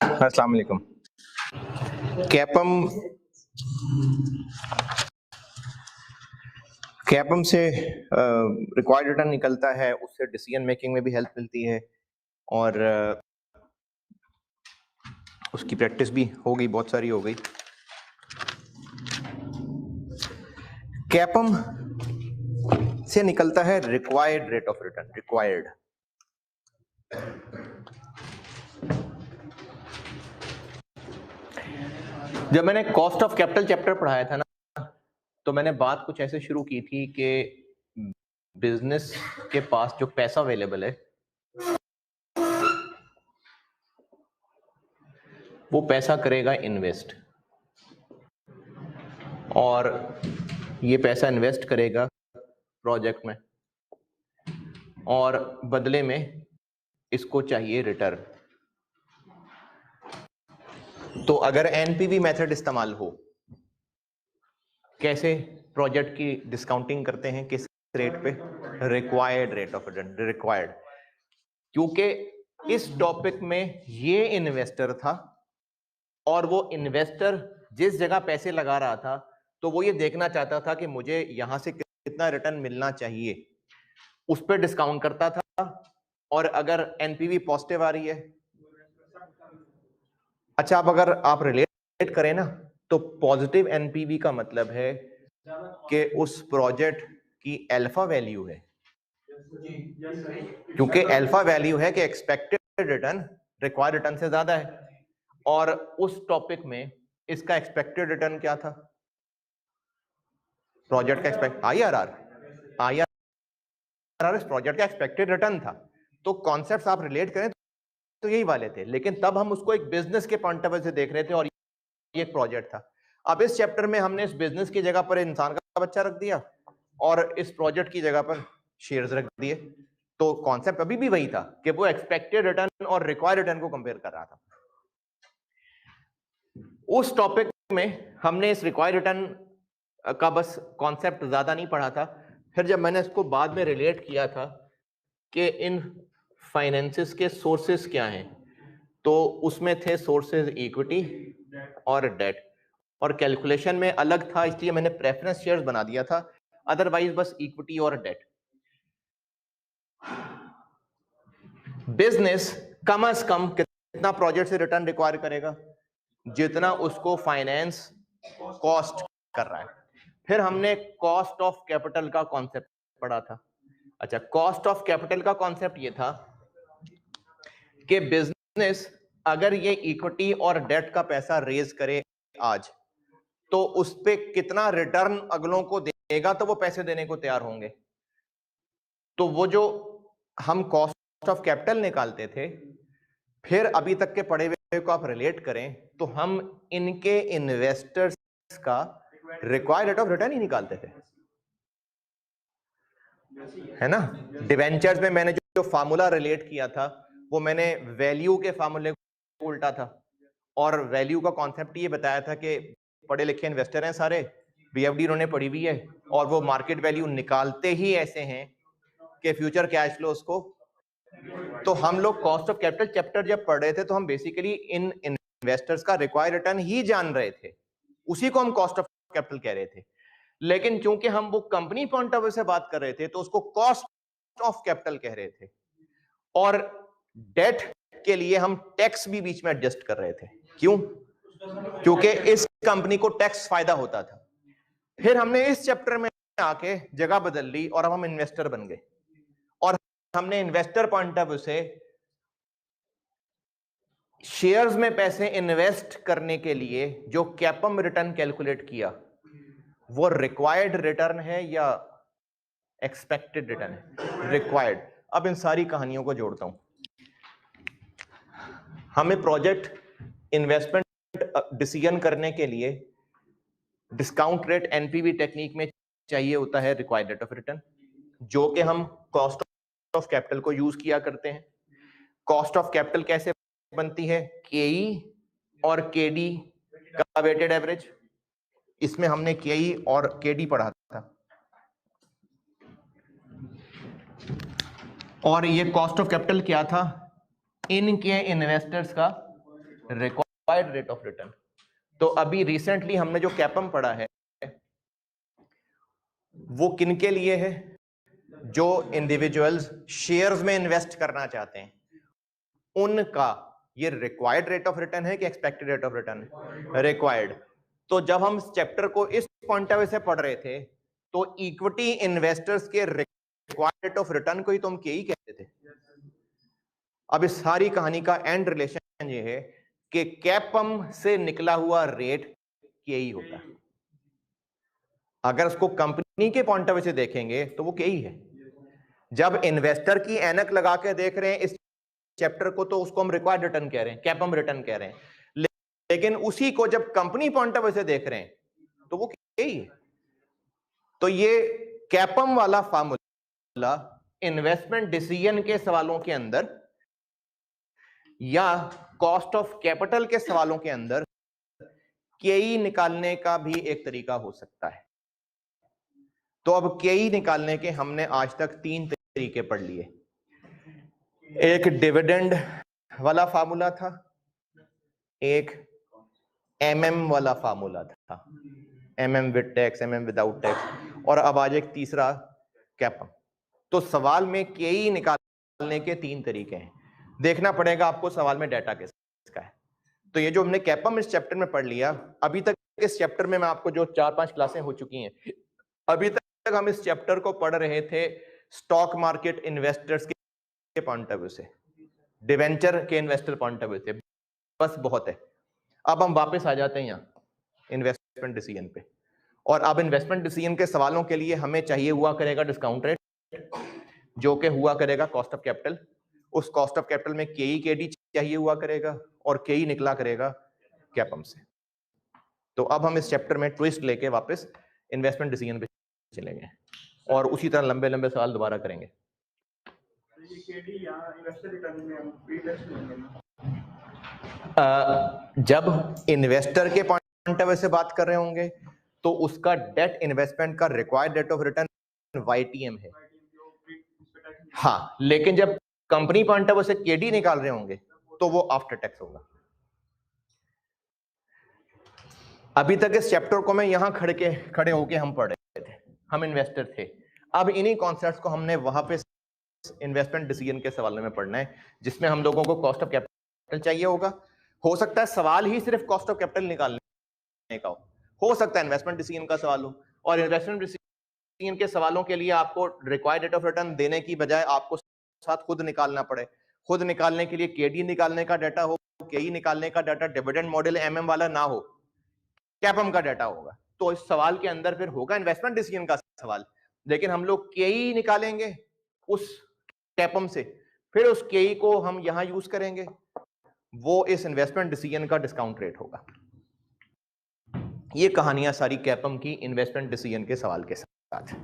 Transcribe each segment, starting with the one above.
अस्सलाम वालेकुम। कैपम से रिक्वायर्ड रिटर्न निकलता है, उससे डिसीजन मेकिंग में भी हेल्प मिलती है और उसकी प्रैक्टिस भी हो गई, बहुत सारी हो गई। कैपम से निकलता है required rate of return. Required जब मैंने कॉस्ट ऑफ कैपिटल चैप्टर पढ़ाया था ना, तो मैंने बात कुछ ऐसे शुरू की थी कि बिजनेस के पास जो पैसा अवेलेबल है वो पैसा करेगा इन्वेस्ट, और ये पैसा इन्वेस्ट करेगा प्रोजेक्ट में और बदले में इसको चाहिए रिटर्न। तो अगर एनपीवी मेथड इस्तेमाल हो, कैसे प्रोजेक्ट की डिस्काउंटिंग करते हैं, किस रेट पे? Required rate of return. Required, क्योंकि इस टॉपिक में ये इन्वेस्टर था और वो इन्वेस्टर जिस जगह पैसे लगा रहा था तो वो ये देखना चाहता था कि मुझे यहां से कितना रिटर्न मिलना चाहिए, उस पर डिस्काउंट करता था। और अगर एनपीवी पॉजिटिव आ रही है, अच्छा, अब अगर आप रिलेट करें ना, तो पॉजिटिव एनपीवी का मतलब है कि उस प्रोजेक्ट की अल्फा वैल्यू है, क्योंकि अल्फा वैल्यू है कि एक्सपेक्टेड रिटर्न रिक्वायर्ड रिटर्न से ज्यादा है। और उस टॉपिक में इसका एक्सपेक्टेड रिटर्न क्या था? प्रोजेक्ट का एक्सपेक्ट आईआरआर इस प्रोजेक्ट का एक्सपेक्टेड रिटर्न था। तो कॉन्सेप्ट्स आप रिलेट करें तो यही वाले थे, लेकिन तब हम उसको एक बिजनेस के पॉइंट ऑफ व्यू से देख रहे थे और ये एक प्रोजेक्ट था। अब इस चैप्टर में हमने इस बिजनेस की जगह पर इंसान का बच्चा रख दिया और इस प्रोजेक्ट की जगह पर शेयर्स रख दिए। तो कॉन्सेप्ट अभी भी वही था कि वो एक्सपेक्टेड रिटर्न और रिक्वायर्ड रिटर्न को कंपेयर कर रहा था। उस टॉपिक में हमने इस रिक्वायर्ड रिटर्न का बस कॉन्सेप्ट ज्यादा नहीं पढ़ा था। फिर जब मैंने इसको बाद में रिलेट किया था कि इन फाइनेंसेस के सोर्सेस क्या हैं, तो उसमें थे सोर्सेज इक्विटी और डेट, और कैलकुलेशन में अलग था, इसलिए मैंने प्रेफरेंस शेयर्स बना दिया था, अदरवाइज बस इक्विटी और डेट। बिजनेस कम से कम कितना प्रोजेक्ट से रिटर्न रिक्वायर करेगा? जितना उसको फाइनेंस कॉस्ट कर रहा है। फिर हमने कॉस्ट ऑफ कैपिटल का कॉन्सेप्ट पढ़ा था। अच्छा, कॉस्ट ऑफ कैपिटल का कॉन्सेप्ट ये था कि बिजनेस अगर ये इक्विटी और डेट का पैसा रेज करे आज, तो उस पे कितना रिटर्न अगलों को देगा तो वो पैसे देने को तैयार होंगे। तो वो जो हम कॉस्ट ऑफ कैपिटल निकालते थे, फिर अभी तक के पढ़े हुए को आप रिलेट करें तो हम इनके इन्वेस्टर्स का रिक्वायर्ड रेट ऑफ रिटर्न ही निकालते थे, है ना। डिवेंचर्स में मैंने जो फार्मूला रिलेट किया था वो मैंने वैल्यू के फार्मूले को उल्टा था, और वैल्यू का कॉन्सेप्ट ये बताया था कि पढ़े लिखे इन्वेस्टर हैं सारे, बीएफडी उन्होंने पढ़ी हुई है, और वो मार्केट वैल्यू निकालते ही ऐसे हैं कि फ्यूचर कैश फ्लोस को। तो हम लोग कॉस्ट ऑफ कैपिटल चैप्टर जब पढ़ रहे थे तो हम बेसिकली इन इन्वेस्टर्स का रिक्वायर्ड रिटर्न ही जान रहे थे, उसी को हम कॉस्ट ऑफ कैपिटल कह रहे थे। लेकिन चूंकि हम वो कंपनी पॉइंट ऑफ व्यू से बात कर रहे थे तो उसको कॉस्ट ऑफ कैपिटल कह रहे थे, और डेट के लिए हम टैक्स भी बीच में एडजस्ट कर रहे थे। क्यों? क्योंकि इस कंपनी को टैक्स फायदा होता था। फिर हमने इस चैप्टर में आके जगह बदल ली और अब हम इन्वेस्टर बन गए, और हमने इन्वेस्टर पॉइंट ऑफ व्यू से शेयर्स में पैसे इन्वेस्ट करने के लिए जो कैपम रिटर्न कैलकुलेट किया वो रिक्वायर्ड रिटर्न है या एक्सपेक्टेड रिटर्न है? रिक्वायर्ड। अब इन सारी कहानियों को जोड़ता हूं। हमें प्रोजेक्ट इन्वेस्टमेंट डिसीजन करने के लिए डिस्काउंट रेट एनपीवी टेक्निक में चाहिए होता है रिक्वायर्ड रेट ऑफ रिटर्न, जो कि हम कॉस्ट ऑफ कैपिटल को यूज किया करते हैं। कॉस्ट ऑफ कैपिटल कैसे बनती है? केई और केडी का वेटेड एवरेज। इसमें हमने केई और केडी पढ़ा था, और ये कॉस्ट ऑफ कैपिटल क्या था? इनके इन्वेस्टर्स का रिक्वायर्ड रेट ऑफ रिटर्न। तो अभी रिसेंटली हमने जो कैपम पढ़ा है वो किन के लिए है? जो इंडिविजुअल्स शेयर्स में इन्वेस्ट करना चाहते हैं उनका ये रिक्वायर्ड रेट ऑफ रिटर्न है कि एक्सपेक्टेड रेट ऑफ रिटर्न है? रिक्वायर्ड। तो जब हम इस चैप्टर को इस पॉइंट ऑफ व्यू से पढ़ रहे थे तो इक्विटी इन्वेस्टर्स के रिक्वायर्ड रेट ऑफ रिटर्न को ही तो हम के ही कहते थे। अब इस सारी कहानी का एंड रिलेशन ये है कि कैपम से निकला हुआ रेट के ही होता है। अगर उसको कंपनी के पॉइंट ऑफ व्यू से देखेंगे तो वो के ही है। जब इन्वेस्टर की ऐनक लगा के देख रहे हैं इस चैप्टर को तो उसको हम रिक्वायर्ड रिटर्न कह रहे हैं, कैपम रिटर्न कह रहे हैं, लेकिन उसी को जब कंपनी पॉइंट ऑफ व्यू से देख रहे हैं तो वो क्या ही है। तो ये कैपम वाला फार्मूला इन्वेस्टमेंट डिसीजन के सवालों के अंदर या कॉस्ट ऑफ कैपिटल के सवालों के अंदर केई निकालने का भी एक तरीका हो सकता है। तो अब केई निकालने के हमने आज तक 3 तरीके पढ़ लिए। एक डिविडेंड वाला फार्मूला था, एक एमएम वाला फार्मूला था, MM with tax, MM without tax, और अब आज एक तीसरा कैपम। तो सवाल में केई निकालने के 3 तरीके हैं। देखना पड़ेगा आपको सवाल में डाटा किसका है। तो ये जो हमने कैपम इस चैप्टर में पढ़ लिया, अभी तक इस चैप्टर में मैं आपको जो 4-5 क्लासें हो चुकी हैं, अभी तक हम इस चैप्टर को पढ़ रहे थे स्टॉक मार्केट इन्वेस्टर्स के पॉइंट ऑफ व्यू से, डिवेंचर के इन्वेस्टर पॉइंट ऑफ व्यू से, बस बहुत है। अब हम वापस आ जाते हैं यहाँ इन्वेस्टमेंट डिसीजन पे, और अब इन्वेस्टमेंट डिसीजन के सवालों के लिए हमें चाहिए हुआ करेगा डिस्काउंट रेट, जो कि हुआ करेगा कॉस्ट ऑफ कैपिटल। उस कॉस्ट ऑफ कैपिटल में केई केडी चाहिए हुआ करेगा और केई निकला करेगा कैपम से। तो अब हम इस चैप्टर में ट्विस्ट लेके वापस इन्वेस्टमेंट डिसीजन पे चलेंगे और उसी तरह लंबे लंबे सवाल दोबारा करेंगे। जब इन्वेस्टर के पॉइंट ऑफ व्यू से बात कर रहे होंगे तो उसका डेट इन्वेस्टमेंट का required rate of return YTM है। हाँ, लेकिन जब कंपनी पॉइंट ऑफ व्यू से केडी निकाल रहे होंगे तो वो आफ्टर टैक्स होगा। अभी तक इस चैप्टर को मैं यहां खड़े होके हम पढ़ रहे थे, हम इन्वेस्टर थे। अब इन्हीं कॉन्सेप्ट्स को हमने वहां पे इन्वेस्टमेंट डिसीजन के सवाल में पढ़ना है, जिसमें हम लोगों को कॉस्ट ऑफ कैपिटल चाहिए होगा। हो सकता है सवाल ही सिर्फ कॉस्ट ऑफ कैपिटल निकालने का हो सकता है इन्वेस्टमेंट डिसीजन का सवाल हो, और इन्वेस्टमेंट डिसीजन के सवालों के लिए आपको रिक्वायर्ड रेट ऑफ रिटर्न देने की बजाय आपको साथ खुद निकालना पड़े। खुद निकालने के लिए केडी निकालने का डाटा हो, केई निकालने का डाटा डिविडेंड मॉडल एमएम वाला ना हो, कैपम का डाटा होगा। तो इस सवाल के अंदर फिर होगा इन्वेस्टमेंट डिसीजन का सवाल, लेकिन हम लोग केई निकालेंगे उस कैपम से, फिर उस केई को हम यहां यूज करेंगे, वो इस इन्वेस्टमेंट डिसीजन का डिस्काउंट रेट होगा। ये कहानियां सारी कैपम की इन्वेस्टमेंट डिसीजन के सवाल के साथ।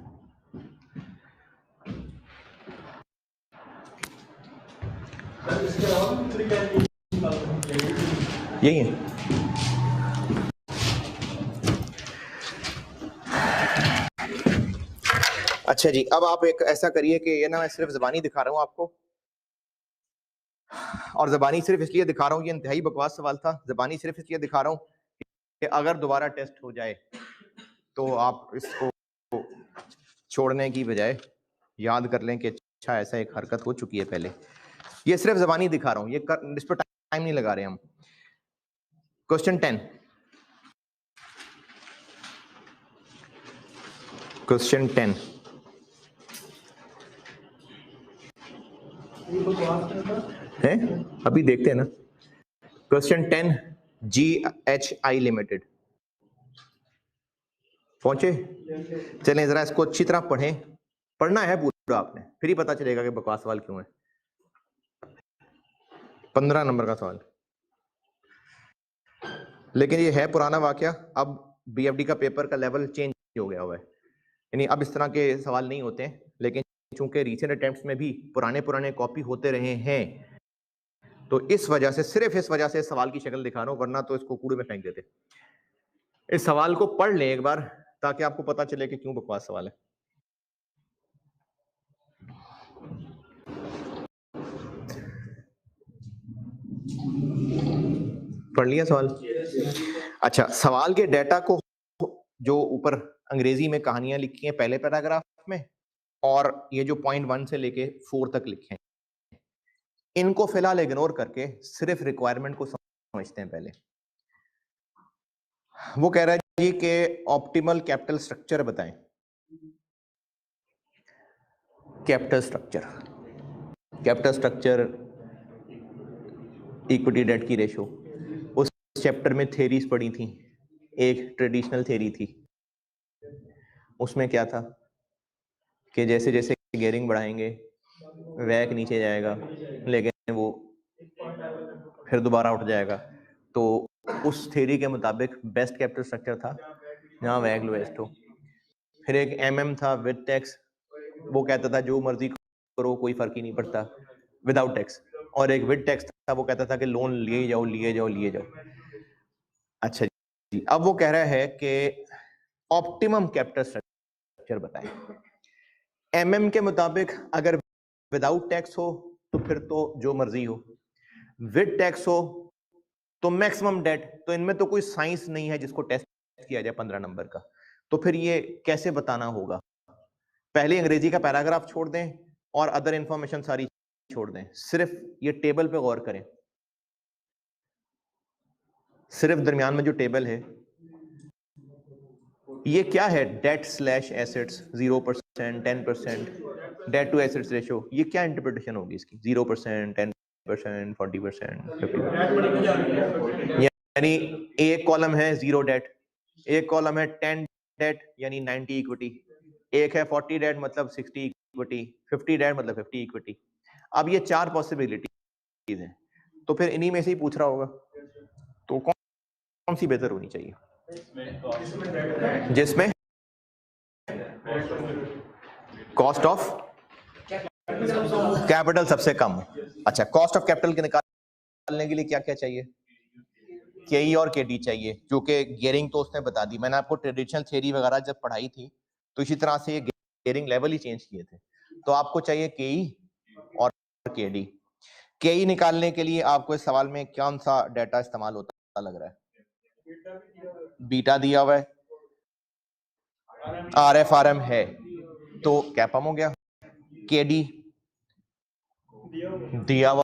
यही है। अच्छा जी, अब आप एक ऐसा करिए कि ये ना मैं सिर्फ ज़बानी दिखा रहा हूं आपको, और ज़बानी सिर्फ इसलिए दिखा रहा हूं, ये इंतहाई बकवास सवाल था, ज़बानी सिर्फ इसलिए दिखा रहा हूं कि अगर दोबारा टेस्ट हो जाए तो आप इसको छोड़ने की बजाय याद कर लें कि अच्छा ऐसा एक हरकत हो चुकी है पहले। ये सिर्फ ज़बानी दिखा रहा हूं, इस पर टाइम नहीं लगा रहे हम। क्वेश्चन 10, क्वेश्चन 10 है, अभी देखते हैं ना। क्वेश्चन 10, GHI लिमिटेड, पहुंचे? चलें जरा इसको अच्छी तरह पढ़ें, पढ़ना है पूरा आपने, फिर ही पता चलेगा कि बकवास सवाल क्यों है। 15 नंबर का सवाल, लेकिन ये है पुराना वाकया। अब BFD का पेपर का लेवल चेंज हो गया हुआ है, यानी अब इस तरह के सवाल नहीं होते हैं, लेकिन चूंकि रीसेंट अटेम्प्ट्स में भी पुराने कॉपी होते रहे हैं, तो इस वजह से, सिर्फ इस वजह से सवाल की शक्ल दिखा रहा हूं, वरना तो इसको कूड़े में फेंक देते। इस सवाल को पढ़ लें एक बार ताकि आपको पता चले कि क्यों बकवास सवाल है। पढ़ लिया सवाल? अच्छा, सवाल के डेटा को जो ऊपर अंग्रेजी में कहानियां लिखी हैं पहले पैराग्राफ में, और ये जो पॉइंट 1 से लेके 4 तक लिखे हैं, इनको फिलहाल इग्नोर करके सिर्फ रिक्वायरमेंट को समझते हैं पहले। वो कह रहा है जी कि ऑप्टिमल कैपिटल स्ट्रक्चर बताएं। कैपिटल स्ट्रक्चर, इक्विटी डेट की रेशो, उस चैप्टर में थेरीज पढ़ी थी। एक ट्रेडिशनल थेरी थी, उसमें क्या था कि जैसे जैसे गियरिंग बढ़ाएंगे वैक नीचे जाएगा, लेकिन वो फिर दोबारा उठ जाएगा। तो उस थ्योरी के मुताबिक बेस्ट कैपिटल स्ट्रक्चर था जहाँ वैक लोएस्ट हो। फिर एक एमएम था विद टैक्स, वो कहता था जो मर्जी करो कोई फर्क ही नहीं पड़ता, विदाउट टैक्स। और एक विद टैक्स था, वो कहता था कि लोन लिए जाओ। अच्छा जी, अब वो कह रहा है कि ऑप्टिमम कैपिटल स्ट्रक्चर बताएं। एमएम के मुताबिक अगर विदाउट टैक्स हो तो फिर तो जो मर्जी हो, विद टैक्स हो तो मैक्सिमम डेट। तो इनमें तो कोई साइंस नहीं है जिसको टेस्ट किया जाए 15 नंबर का, तो फिर ये कैसे बताना होगा? पहले अंग्रेजी का पैराग्राफ छोड़ दें और अदर इंफॉर्मेशन सारी छोड़ दें, सिर्फ ये टेबल पे गौर करें। सिर्फ दरमियान में जो टेबल है ये क्या है? Debt slash assets 0%, 10%, debt to assets ratio, ये क्या इंटरप्रिटेशन होगी इसकी? 0%, 10%, 40%, 50%। यानी एक कॉलम है 0 डेट, एक कॉलम है 10 डेट यानी 90 इक्विटी, एक है 40 डेट मतलब 60 इक्विटी, 50 डेट मतलब 50 इक्विटी। अब ये 4 पॉसिबिलिटीज हैं, तो फिर इन्हीं में से ही पूछ रहा होगा, तो कौन सी बेहतर होनी चाहिए? जिसमें कॉस्ट ऑफ कैपिटल सबसे कम हो। अच्छा, कॉस्ट ऑफ कैपिटल के निकालने के लिए क्या क्या चाहिए? केई और केडी चाहिए, जो कि गियरिंग तो उसने बता दी। मैंने आपको ट्रेडिशनल थ्योरी वगैरह जब पढ़ाई थी तो इसी तरह से ये गियरिंग लेवल ही चेंज किए थे। तो आपको चाहिए केई और केडी। केई निकालने के लिए आपको इस सवाल में कौन सा डाटा इस्तेमाल होता लग रहा है? बीटा दिया हुआ है, आरएफआरएम है, तो कैपम हो गया। केडी दिया हुआ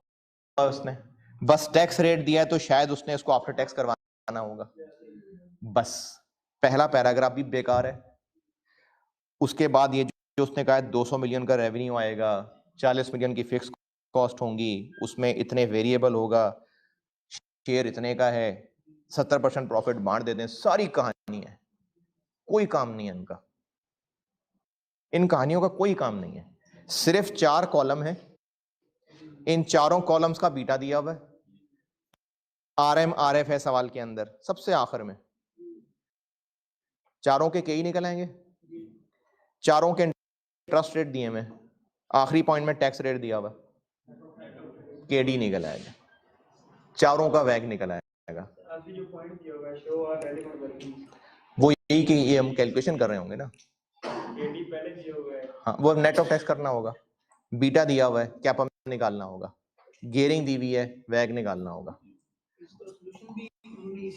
उसने, बस टैक्स रेट दिया है तो शायद उसने इसको आफ्टर टैक्स करवाना होगा। बस पहला पैराग्राफ भी बेकार है। उसके बाद ये जो उसने कहा 200 मिलियन का रेवेन्यू आएगा, 40 मिलियन की फिक्स कॉस्ट होंगी, उसमें इतने वेरिएबल होगा, शेयर इतने का है, 70% प्रॉफिट बांट देते हैं, सारी कहानी है, कोई काम नहीं है इनका। इन कहानियों का कोई काम नहीं है। सिर्फ 4 कॉलम है, इन चारों कॉलम्स का बीटा दिया हुआ है, आरएम आरएफ है सवाल के अंदर सबसे आखिर में। चारों के कई निकल आएंगे, चारों के इंटरेस्ट रेट दिए में, आखिरी पॉइंट में टैक्स रेट दिया हुआ, केडी निकल आएगा, चारों का वैग निकल आएगा। वो यही कि ये हम कैलकुलेशन कर रहे होंगे ना, हाँ, वो नेट ऑफ टैक्स करना होगा, बीटा दिया हुआ है, कैप निकालना होगा, गियरिंग दी हुई है, वैग निकालना होगा।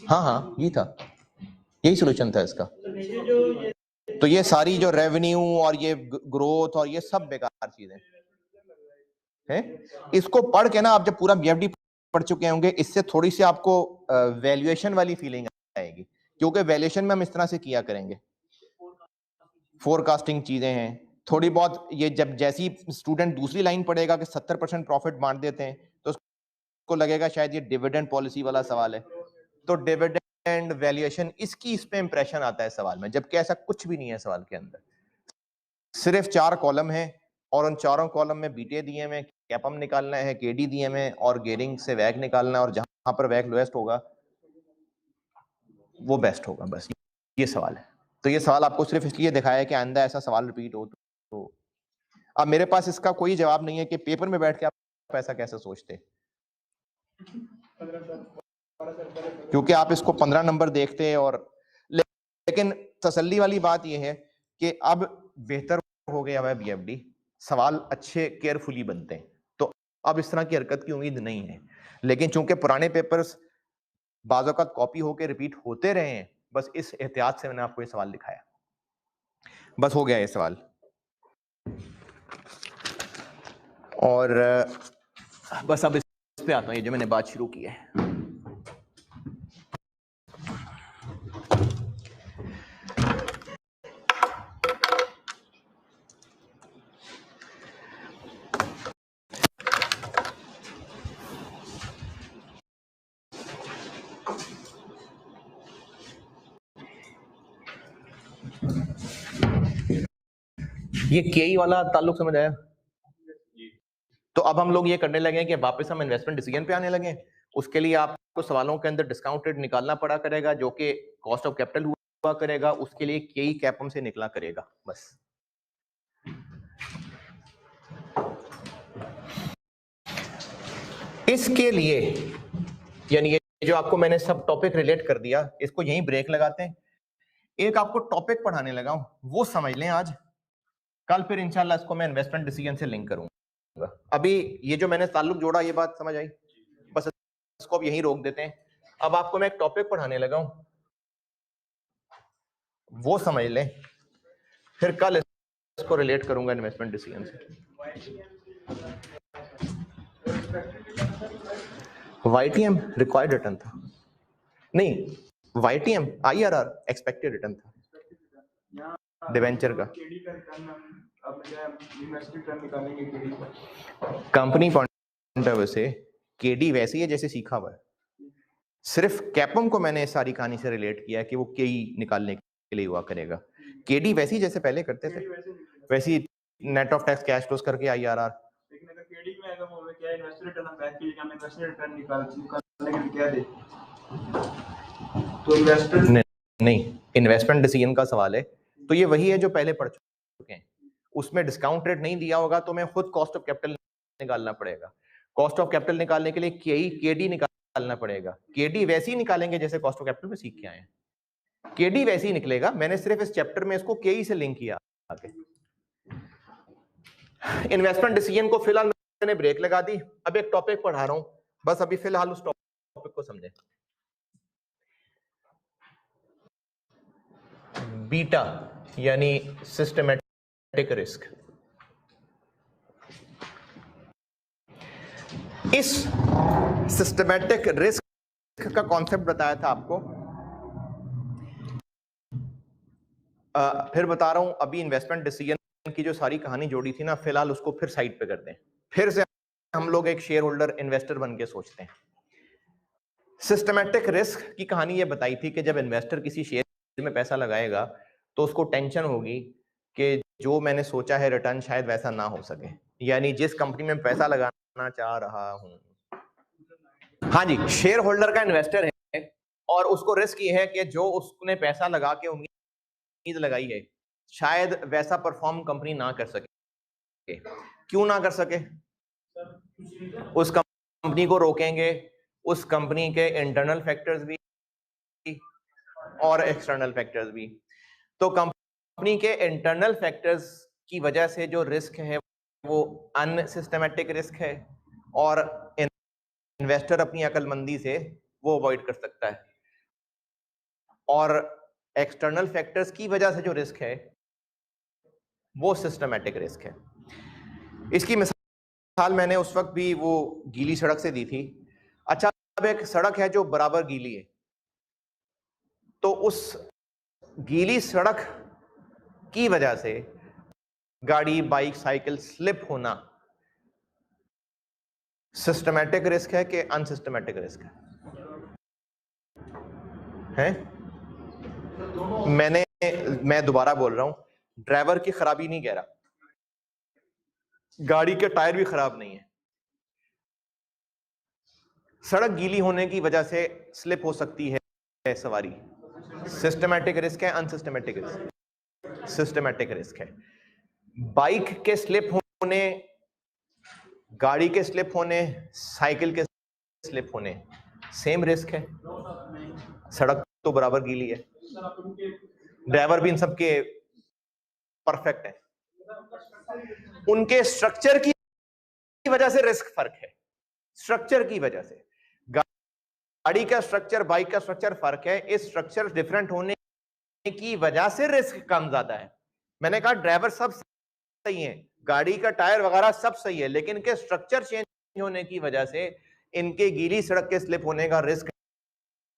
हाँ, ये था, यही सोल्यूशन था इसका। तो ये सारी जो रेवेन्यू और ये ग्रोथ और ये सब बेकार चीजें हैं। इसको पढ़ के ना आप जब पूरा बीएफडी पढ़ चुके होंगे, इससे थोड़ी सी आपको वैल्यूएशन वाली फीलिंग आएगी, क्योंकि वैल्यूएशन में हम इस तरह से किया करेंगे। फोरकास्टिंग चीजें हैं थोड़ी बहुत, ये जब जैसी स्टूडेंट दूसरी लाइन पढ़ेगा कि 70% प्रॉफिट बांट देते हैं, तो उसको लगेगा शायद ये डिविडेंड पॉलिसी वाला सवाल है, तो डिविडेंड वैल्यूएशन इसकी इस पे इंप्रेशन आता है सवाल में, जबकि ऐसा कुछ भी नहीं है सवाल के अंदर। सिर्फ 4 कॉलम है और उन चारों कॉलम में बीटे दिए में, कैपम निकालना है, केडी दिए में, और गियरिंग से वैग निकालना है, और जहां पर वैग लोएस्ट होगा वो बेस्ट होगा। बस ये सवाल है। तो ये सवाल आपको सिर्फ इसलिए दिखाया कि आइंदा ऐसा सवाल रिपीट हो तो। अब मेरे पास इसका कोई जवाब नहीं है कि पेपर में बैठ के आप ऐसा कैसे सोचते, क्योंकि आप इसको 15 नंबर देखते हैं। और लेकिन तसल्ली वाली बात यह है कि अब बेहतर हो गया है बीएफडी, सवाल अच्छे केयरफुली बनते हैं, तो अब इस तरह की हरकत की उम्मीद नहीं है। लेकिन चूंकि पुराने पेपर्स बाज़ औक़ात कॉपी होके रिपीट होते रहे हैं, बस इस एहतियात से मैंने आपको ये सवाल दिखाया। बस हो गया ये सवाल। और बस अब इस पे आता हूँ, ये जो मैंने बात शुरू की है। ये केई वाला ताल्लुक समझ आया? तो अब हम लोग ये करने लगे कि वापस हम इन्वेस्टमेंट डिसीजन पे आने लगे। उसके लिए आपको सवालों के अंदर डिस्काउंट रेट निकालना पड़ा करेगा, जो कि कॉस्ट ऑफ कैपिटल हुआ करेगा। उसके लिए केई कैपम से निकला करेगा। बस इसके लिए यानी ये जो आपको मैंने सब टॉपिक रिलेट कर दिया, इसको यहीं ब्रेक लगाते हैं। एक आपको टॉपिक पढ़ाने लगा हूं, वो समझ लें आज। कल फिर इंशाल्लाह इसको मैं इन्वेस्टमेंट डिसीजन से लिंक करूंगा। अभी ये जो मैंने ताल्लुक जोड़ा, ये बात समझ आई? बस इसको अब यहीं रोक देते हैं। अब आपको मैं एक टॉपिक पढ़ाने लगा हूं, वो समझ लें, फिर कल इसको रिलेट करूंगा इन्वेस्टमेंट डिसीजन से। YTM रिक्वायर्ड रिटर्न था, नहीं YTM IRR एक्सपेक्टेड रिटर्न था डिवेंचर का। कंपनी पॉइंट ऑफ व्यू से केडी वैसी है जैसे सीखा हुआ है। सिर्फ कैपम को मैंने सारी कहानी से रिलेट किया कि वो केई निकालने के लिए हुआ करेगा। केडी वैसी जैसे पहले करते थे, वैसी net of tax cash flows करके IRR। लेकिन अगर केडी में अगर वो क्या इन्वेस्टर रिटर्न बैक के लिए हमें इन्वेस्टर रिटर्न निकालने के लिए क्या दे, तो इन्वेस्टर नहीं, इन्वेस्टमेंट डिसीजन का सवाल है तो ये वही है जो पहले पढ़ चुके हैं। उसमें डिस्काउंट रेट नहीं दिया होगा तो मैं खुद कॉस्ट ऑफ कैपिटल निकालना पड़ेगा। कॉस्ट ऑफ कैपिटल निकालने के लिए केडी निकालना पड़ेगा। केडी वैसे ही निकालेंगे जैसे कॉस्ट ऑफ कैपिटल में सीख के आए हैं। केडी वैसे ही निकलेगा। मैंने सिर्फ इस चैप्टर में इसको केई से लिंक किया आगे। इन्वेस्टमेंट डिसीजन को फिलहाल मैंने ब्रेक लगा दी। अब एक टॉपिक पढ़ा रहा हूं, बस अभी फिलहाल उस टॉपिक को समझें। बीटा यानी सिस्टमैटिक रिस्क। इस सिस्टमैटिक रिस्क का कॉन्सेप्ट बताया था आपको। फिर बता रहा हूं, अभी इन्वेस्टमेंट डिसीजन की जो सारी कहानी जोड़ी थी ना, फिलहाल उसको फिर साइड पे कर दें। फिर से हम लोग एक शेयर होल्डर इन्वेस्टर बन के सोचते हैं। सिस्टमैटिक रिस्क की कहानी ये बताई थी कि जब इन्वेस्टर किसी शेयर में पैसा लगाएगा तो उसको टेंशन होगी कि जो मैंने सोचा है रिटर्न शायद वैसा ना हो सके। यानी जिस कंपनी में पैसा लगाना चाह रहा हूं, हाँ जी, शेयर होल्डर का इन्वेस्टर है और उसको रिस्क ये है कि जो उसने पैसा लगा के उम्मीद लगाई है शायद वैसा परफॉर्म कंपनी ना कर सके। क्यों ना कर सके? उस कंपनी को रोकेंगे उस कंपनी के इंटरनल फैक्टर्स भी और एक्सटर्नल फैक्टर्स भी। तो कंपनी के इंटरनल फैक्टर्स की वजह से जो रिस्क है वो अनसिस्टमैटिक रिस्क है और इन्वेस्टर अपनी अकलमंदी से वो अवॉइड कर सकता है। और एक्सटर्नल फैक्टर्स की वजह से जो रिस्क है वो सिस्टमैटिक रिस्क है। इसकी मिसाल मैंने उस वक्त भी वो गीली सड़क से दी थी। अच्छा, अब एक सड़क है जो बराबर गीली है, तो उस गीली सड़क की वजह से गाड़ी, बाइक, साइकिल स्लिप होना सिस्टमैटिक रिस्क है कि अनसिस्टमैटिक रिस्क है? मैं दोबारा बोल रहा हूं, ड्राइवर की खराबी नहीं कह रहा, गाड़ी के टायर भी खराब नहीं है। सड़क गीली होने की वजह से स्लिप हो सकती है सवारी। सिस्टमैटिक रिस्क है, अनसिस्टमैटिक रिस्क? सिस्टमैटिक रिस्क है। बाइक के स्लिप होने, गाड़ी के स्लिप होने, साइकिल के स्लिप होने सेम रिस्क है। सड़क तो बराबर गीली है, ड्राइवर भी इन सब के परफेक्ट है। उनके स्ट्रक्चर की वजह से रिस्क फर्क है, स्ट्रक्चर की वजह से। गाड़ी का स्ट्रक्चर, बाइक का स्ट्रक्चर फर्क है। इस स्ट्रक्चर डिफरेंट होने की वजह से रिस्क कम ज्यादा है। मैंने कहा ड्राइवर सब सही है, गाड़ी का टायर वगैरह सब सही है, लेकिन इनके स्ट्रक्चर चेंज होने की वजह से इनके गीली सड़क के स्लिप होने का रिस्क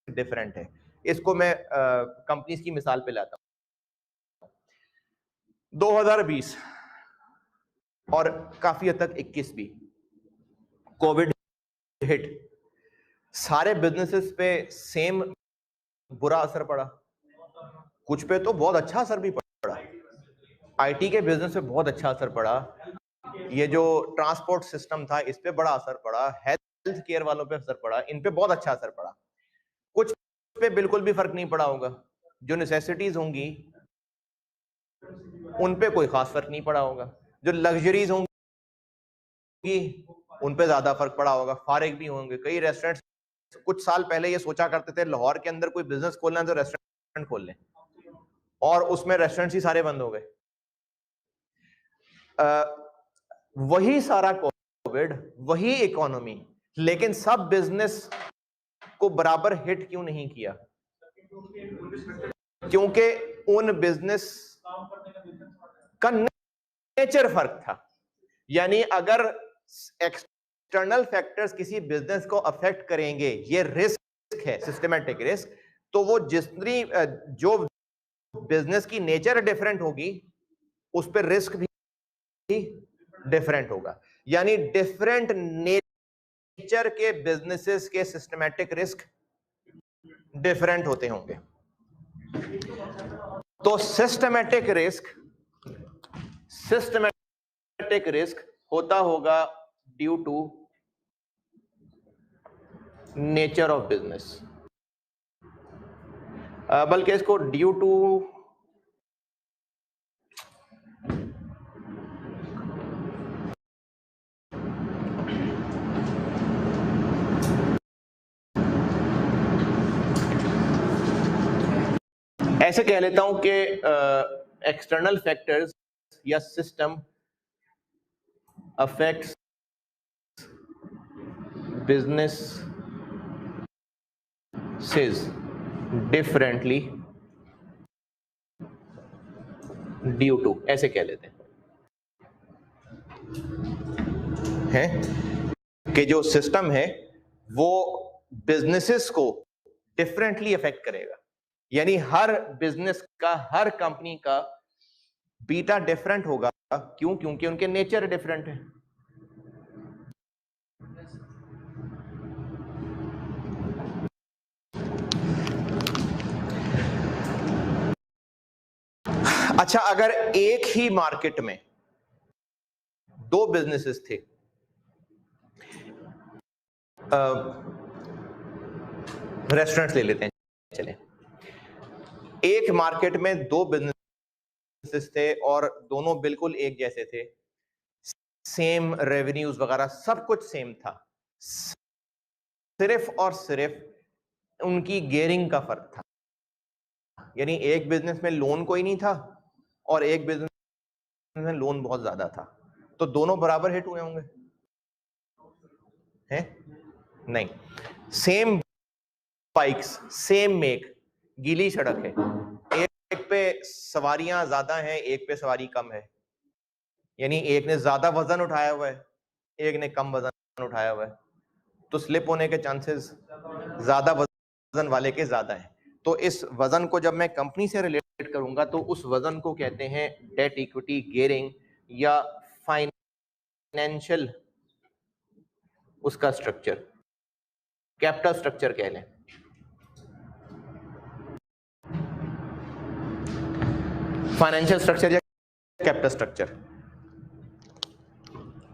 डिफरेंट है। इसको मैं कंपनीज की मिसाल पे लाता हूं। 2020 और काफी हद तक 21 भी कोविड हिट, सारे बिजनेसेस पे सेम बुरा असर पड़ा, कुछ पे तो बहुत अच्छा असर भी पड़ा। आईटी के बिजनेस पे बहुत अच्छा असर पड़ा, ये जो ट्रांसपोर्ट सिस्टम था इस पे बड़ा असर पड़ा, हेल्थ केयर वालों पे असर पड़ा, इन पे बहुत अच्छा असर पड़ा। कुछ पे बिल्कुल भी फर्क नहीं पड़ा होगा, जो नेसेसिटीज होंगी उन पे कोई खास फर्क नहीं पड़ा होगा, जो लग्जरीज होंगी उन पे ज्यादा फर्क पड़ा होगा, फारिग भी होंगे। कई रेस्टोरेंट्स कुछ साल पहले ये सोचा करते थे लाहौर के अंदर कोई बिजनेस खोलना है तो रेस्टोरेंट खोल लें, और उसमें रेस्टोरेंट्स ही सारे बंद हो गए। वही सारा कोविड, वही इकोनॉमी, लेकिन सब बिजनेस को बराबर हिट क्यों नहीं किया? क्योंकि उन बिजनेस का नेचर फर्क था। यानी अगर एक्सटर्नल फैक्टर्स किसी बिजनेस को अफेक्ट करेंगे, ये रिस्क है, सिस्टमैटिक रिस्क, तो वो जितनी जो बिजनेस की नेचर डिफरेंट होगी उस पर रिस्क भी डिफरेंट होगा। यानी डिफरेंट नेचर के बिजनेसेस के सिस्टमैटिक रिस्क डिफरेंट होते होंगे। तो सिस्टमैटिक रिस्क होता होगा due to nature of business, बल्कि इसको ड्यू टू ऐसे कह लेता हूं कि एक्सटर्नल फैक्टर्स या system affects business differently due to, ऐसे कह लेते हैं कि जो सिस्टम है वो बिजनेसेस को डिफरेंटली अफेक्ट करेगा। यानी हर बिजनेस का, हर कंपनी का बीटा डिफरेंट होगा। क्यों? क्योंकि उनके नेचर डिफरेंट है। अच्छा, अगर एक ही मार्केट में दो बिजनेसेस थे, रेस्टोरेंट्स ले लेते हैं, चले, एक मार्केट में दो बिजनेसेस थे और दोनों बिल्कुल एक जैसे थे, सेम रेवेन्यूज वगैरह सब कुछ सेम था, सिर्फ और सिर्फ उनकी गियरिंग का फर्क था। यानी एक बिजनेस में लोन कोई नहीं था और एक बिजनेस में लोन बहुत ज्यादा था, तो दोनों बराबर हिट हुए होंगे? हैं? नहीं। सेम बाइक्स, सेम मेक, गीली सड़क है, एक पे सवारियां ज्यादा हैं, एक पे सवारी कम है, यानी एक ने ज्यादा वजन उठाया हुआ है, एक ने कम वजन उठाया हुआ है, तो स्लिप होने के चांसेस ज्यादा वजन वाले के ज्यादा हैं। तो इस वजन को जब मैं कंपनी से रिलेट करूंगा तो उस वजन को कहते हैं डेट इक्विटी गियरिंग या फाइनेंशियल उसका स्ट्रक्चर, कैपिटल स्ट्रक्चर कह लें। फाइनेंशियल स्ट्रक्चर या कैपिटल स्ट्रक्चर।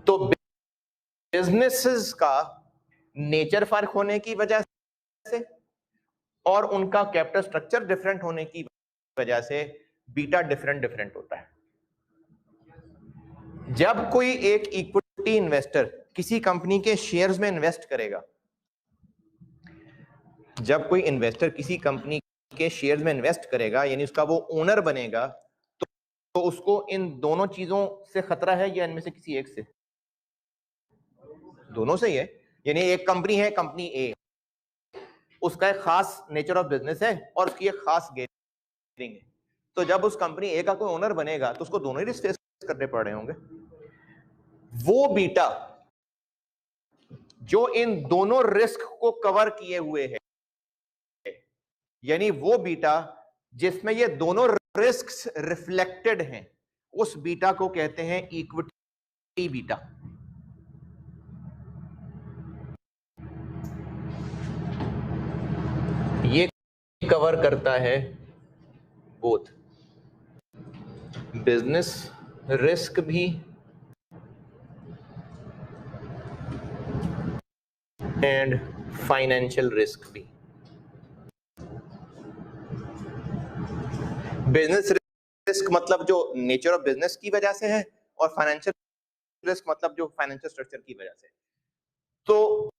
तो बिजनेसेस का नेचर फर्क होने की वजह से और उनका कैपिटल स्ट्रक्चर डिफरेंट होने की वजह से बीटा डिफरेंट होता है। जब कोई एक इक्विटी इन्वेस्टर किसी कंपनी के शेयर्स में इन्वेस्ट करेगा, जब कोई इन्वेस्टर किसी कंपनी के शेयर्स में इन्वेस्ट करेगा, यानी उसका वो ओनर बनेगा, तो उसको इन दोनों चीजों से खतरा है या इनमें से किसी एक से? दोनों से ही है। यानी एक कंपनी है, कंपनी ए, उसका एक खास नेचर ऑफ बिजनेस है और उसकी एक खास गेयरिंग है। तो जब उस कंपनी ए का कोई ओनर बनेगा तो उसको दोनों ही रिस्क फेस करने पड़ रहे होंगे। वो बीटा जो इन दोनों रिस्क को कवर किए हुए है, यानी वो बीटा जिसमें ये दोनों रिस्क्स रिफ्लेक्टेड हैं, उस बीटा को कहते हैं इक्विटी बीटा। ये कवर करता है बोथ बिजनेस रिस्क भी एंड फाइनेंशियल रिस्क भी। बिजनेस रिस्क मतलब जो नेचर ऑफ बिजनेस की वजह से है, और फाइनेंशियल रिस्क मतलब जो फाइनेंशियल स्ट्रक्चर की वजह से। तो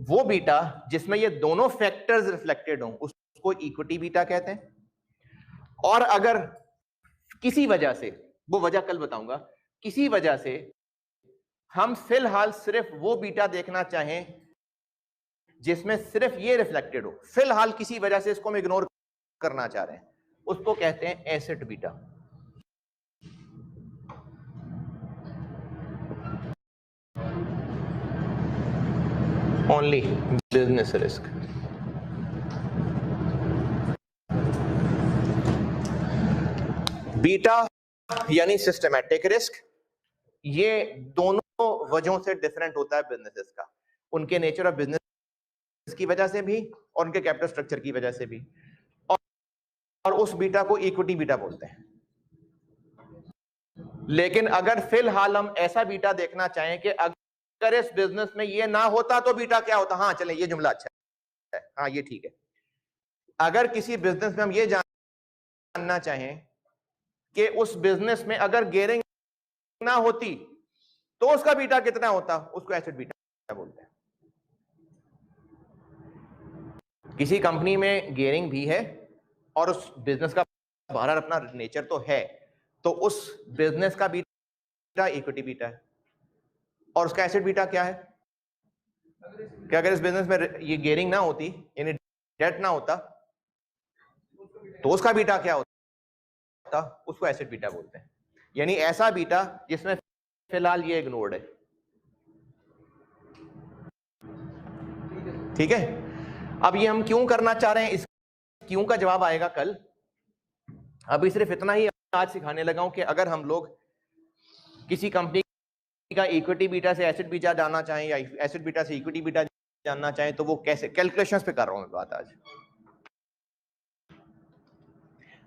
वो बीटा जिसमें ये दोनों फैक्टर्स रिफ्लेक्टेड हों उसको इक्विटी बीटा कहते हैं। और अगर किसी वजह से, वो वजह कल बताऊंगा, किसी वजह से हम फिलहाल सिर्फ वो बीटा देखना चाहें जिसमें सिर्फ ये रिफ्लेक्टेड हो, फिलहाल किसी वजह से इसको हम इग्नोर करना चाह रहे हैं, उसको कहते हैं asset beta. Only business risk. Beta यानी सिस्टमैटिक रिस्क, ये दोनों वजहों से डिफरेंट होता है बिजनेसेस का, उनके नेचर ऑफ बिजनेस की वजह से भी और उनके कैपिटल स्ट्रक्चर की वजह से भी। और उस बीटा को इक्विटी बीटा बोलते हैं। लेकिन अगर फिलहाल हम ऐसा बीटा देखना चाहें कि अगर इस बिजनेस में ये ना होता तो बीटा क्या होता, हाँ चलें ये जुमला अच्छा है, हाँ ये ठीक है। अगर किसी बिजनेस में हम ये जानना चाहें कि उस बिजनेस में अगर गियरिंग ना होती तो उसका बीटा कितना होता, उसको एसेट बीटा बोलते हैं। किसी कंपनी में गियरिंग भी है और उस बिजनेस का बाहर अपना नेचर तो है, तो उस बिजनेस का बीटा इक्विटी बीटा है। और उसका एसेट बीटा क्या है कि अगर इस बिजनेस में ये गियरिंग ना होती, यानी डेट ना होता, तो उसका बीटा क्या होता, उसको एसेट बीटा बोलते हैं। यानी ऐसा बीटा जिसमें फिलहाल ये इग्नोर्ड है। ठीक है, अब ये हम क्यों करना चाह रहे हैं, इस क्यों का जवाब आएगा कल। अभी सिर्फ इतना ही आज सिखाने लगा हूं कि अगर हम लोग किसी कंपनी का इक्विटी बीटा से एसेट बीटा जानना चाहें या एसेट बीटा से इक्विटी बीटा जानना चाहें तो वो कैसे, कैलकुलेशंस पे कर रहा हूं मैं बात आज।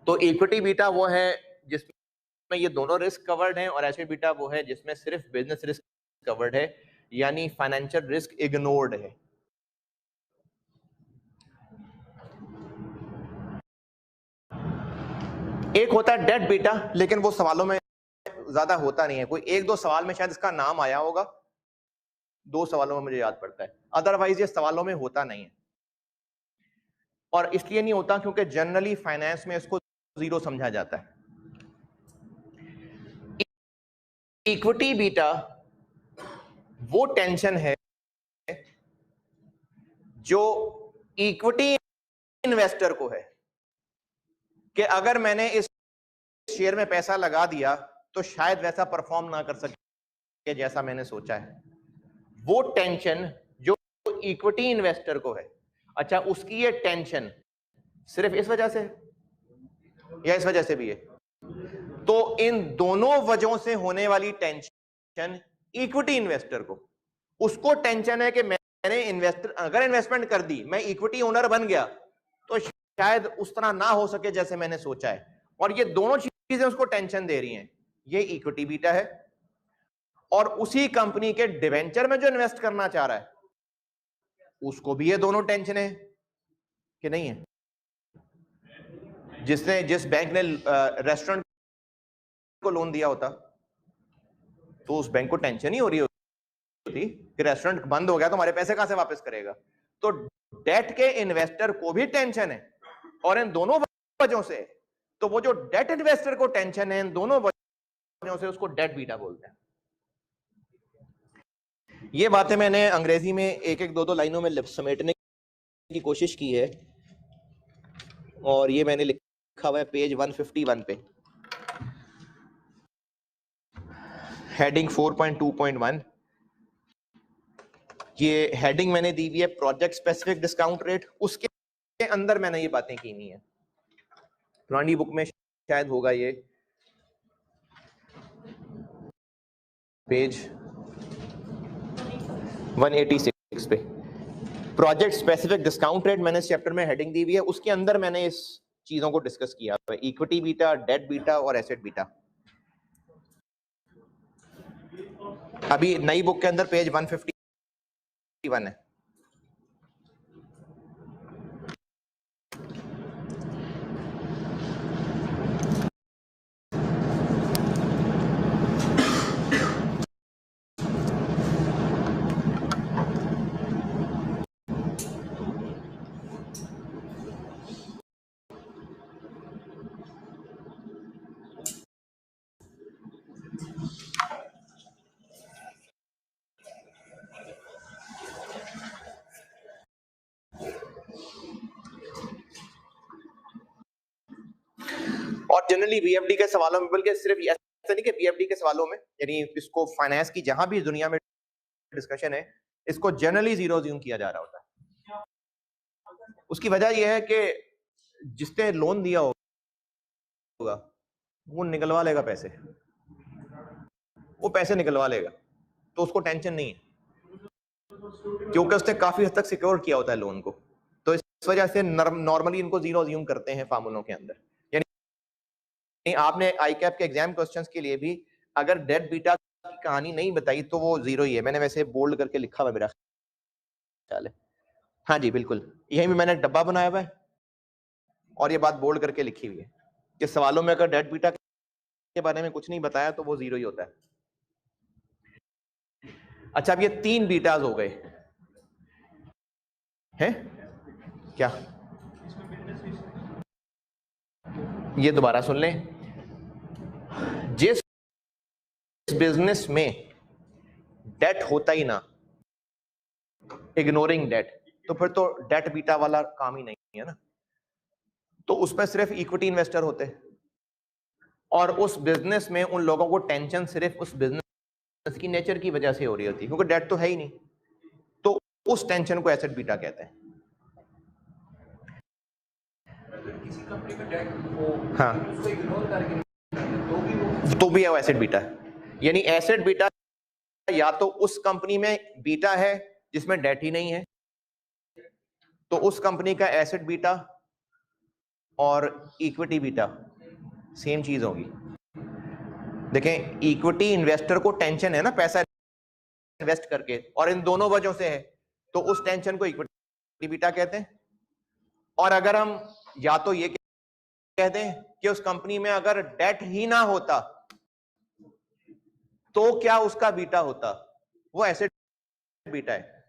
तो इक्विटी बीटा वो है जिसमें ये दोनों रिस्क कवर्ड हैं, और एसेट बीटा वो है जिसमें सिर्फ बिजनेस रिस्क कवर्ड है, यानी फाइनेंशियल रिस्क इग्नोर्ड है। एक होता है डेट बीटा, लेकिन वो सवालों में ज्यादा होता नहीं है, कोई एक दो सवाल में शायद इसका नाम आया होगा, 2 सवालों में मुझे याद पड़ता है, अदरवाइज ये सवालों में होता नहीं है। और इसलिए नहीं होता क्योंकि जनरली फाइनेंस में इसको जीरो समझा जाता है। इक्विटी बीटा वो टेंशन है जो इक्विटी इन्वेस्टर को है कि अगर मैंने इस शेयर में पैसा लगा दिया तो शायद वैसा परफॉर्म ना कर सके जैसा मैंने सोचा है। वो टेंशन जो इक्विटी इन्वेस्टर को है, अच्छा उसकी ये टेंशन सिर्फ इस वजह से या इस वजह से भी है, तो इन दोनों वजहों से होने वाली टेंशन इक्विटी इन्वेस्टर को, उसको टेंशन है कि मैंने अगर इन्वेस्टमेंट कर दी, मैं इक्विटी ओनर बन गया तो शायद उस तरह ना हो सके जैसे मैंने सोचा है, और ये दोनों चीजें उसको टेंशन दे रही हैं। ये इक्विटी बीटा है। और उसी कंपनी के डिवेंचर में जो इन्वेस्ट करना चाह रहा है उसको भी ये दोनों टेंशन है कि नहीं है। जिस बैंक ने रेस्टोरेंट को लोन दिया होता तो उस बैंक को टेंशन ही हो रही होती कि रेस्टोरेंट बंद हो गया तो हमारे पैसे कहां से वापस करेगा। तो डेट के इन्वेस्टर को भी टेंशन है, और इन दोनों वजहों से, तो वो जो डेट इन्वेस्टर को टेंशन है इन दोनों वजहों से, उसको डेट बीटा बोलते हैं। ये बातें मैंने अंग्रेजी में एक एक दो दो लाइनों में समेटने की कोशिश की है, और ये मैंने लिखा हुआ है पेज 151 पे, हेडिंग 4.2.1। ये हेडिंग मैंने दी हुई है प्रोजेक्ट स्पेसिफिक डिस्काउंट रेट, उसके अंदर मैंने ये बातें की हुई हैं। पुरानी बुक में शायद होगा ये पेज 186 पे, प्रोजेक्ट स्पेसिफिक डिस्काउंट रेट मैंने इस चैप्टर में हेडिंग दी हुई है, उसके अंदर मैंने इस चीजों को डिस्कस किया है, इक्विटी बीटा, डेट बीटा और एसेट बीटा। अभी नई बुक के अंदर पेज 151 है। और जनरली बीएफडी के सवालों में, बल्कि सिर्फ ऐसा नहीं कि बीएफडी के सवालों में, यानी इसको फाइनेंस की जहां भी दुनिया में डिस्कशन है, इसको जनरली जीरो ज्यूम किया जा रहा होता है। उसकी वजह यह है कि जिसने लोन दिया होगा वो निकलवा लेगा पैसे, वो पैसे निकलवा लेगा, तो उसको टेंशन नहीं है, क्योंकि उसने काफी हद तक सिक्योर किया होता है लोन को। तो इस वजह से नॉर्मली इनको जीरो ज्यूम करते हैं फार्मूलों के अंदर। यानी आपने आईकैप के एग्जाम क्वेश्चंस के लिए भी अगर डेट बीटा की कहानी नहीं बताई तो वो जीरो ही है। मैंने वैसे बोल्ड करके लिखा हुआ मेरा ख्याल है, हाँ जी बिल्कुल, यही भी मैंने डब्बा बनाया हुआ है और ये बात बोल्ड करके लिखी हुई है कि सवालों में अगर डेट बीटा के बारे में कुछ नहीं बताया तो वो जीरो ही होता है। अच्छा, अब ये 3 बीटाज हो गए हैं क्या, ये दोबारा सुन लें। जिस बिजनेस में डेट होता ही ना, इग्नोरिंग डेट, तो फिर तो डेट बीटा वाला काम ही नहीं है ना, तो उसमें सिर्फ इक्विटी इन्वेस्टर होते हैं और उस बिजनेस में उन लोगों को टेंशन सिर्फ उस बिजनेस की नेचर की वजह से हो रही होती है, क्योंकि डेट तो है ही नहीं, तो उस टेंशन को एसेट बीटा कहते हैं। किसी कंपनी में डेट हो, हाँ, उसको इग्नोर करके तो भी वो एसेट बीटा है। यानी एसेट बीटा या तो उस कंपनी में बीटा है जिसमें डेट ही नहीं है, तो उस कंपनी का एसेट बीटा और इक्विटी बीटा सेम चीज होगी। देखें, इक्विटी इन्वेस्टर को टेंशन है ना पैसा इन्वेस्ट करके, और इन दोनों वजहों से है, तो उस टेंशन को इक्विटी बीटा कहते हैं। और अगर हम या तो ये कह दें कि उस कंपनी में अगर डेट ही ना होता तो क्या उसका बीटा होता, वो एसेट बीटा है।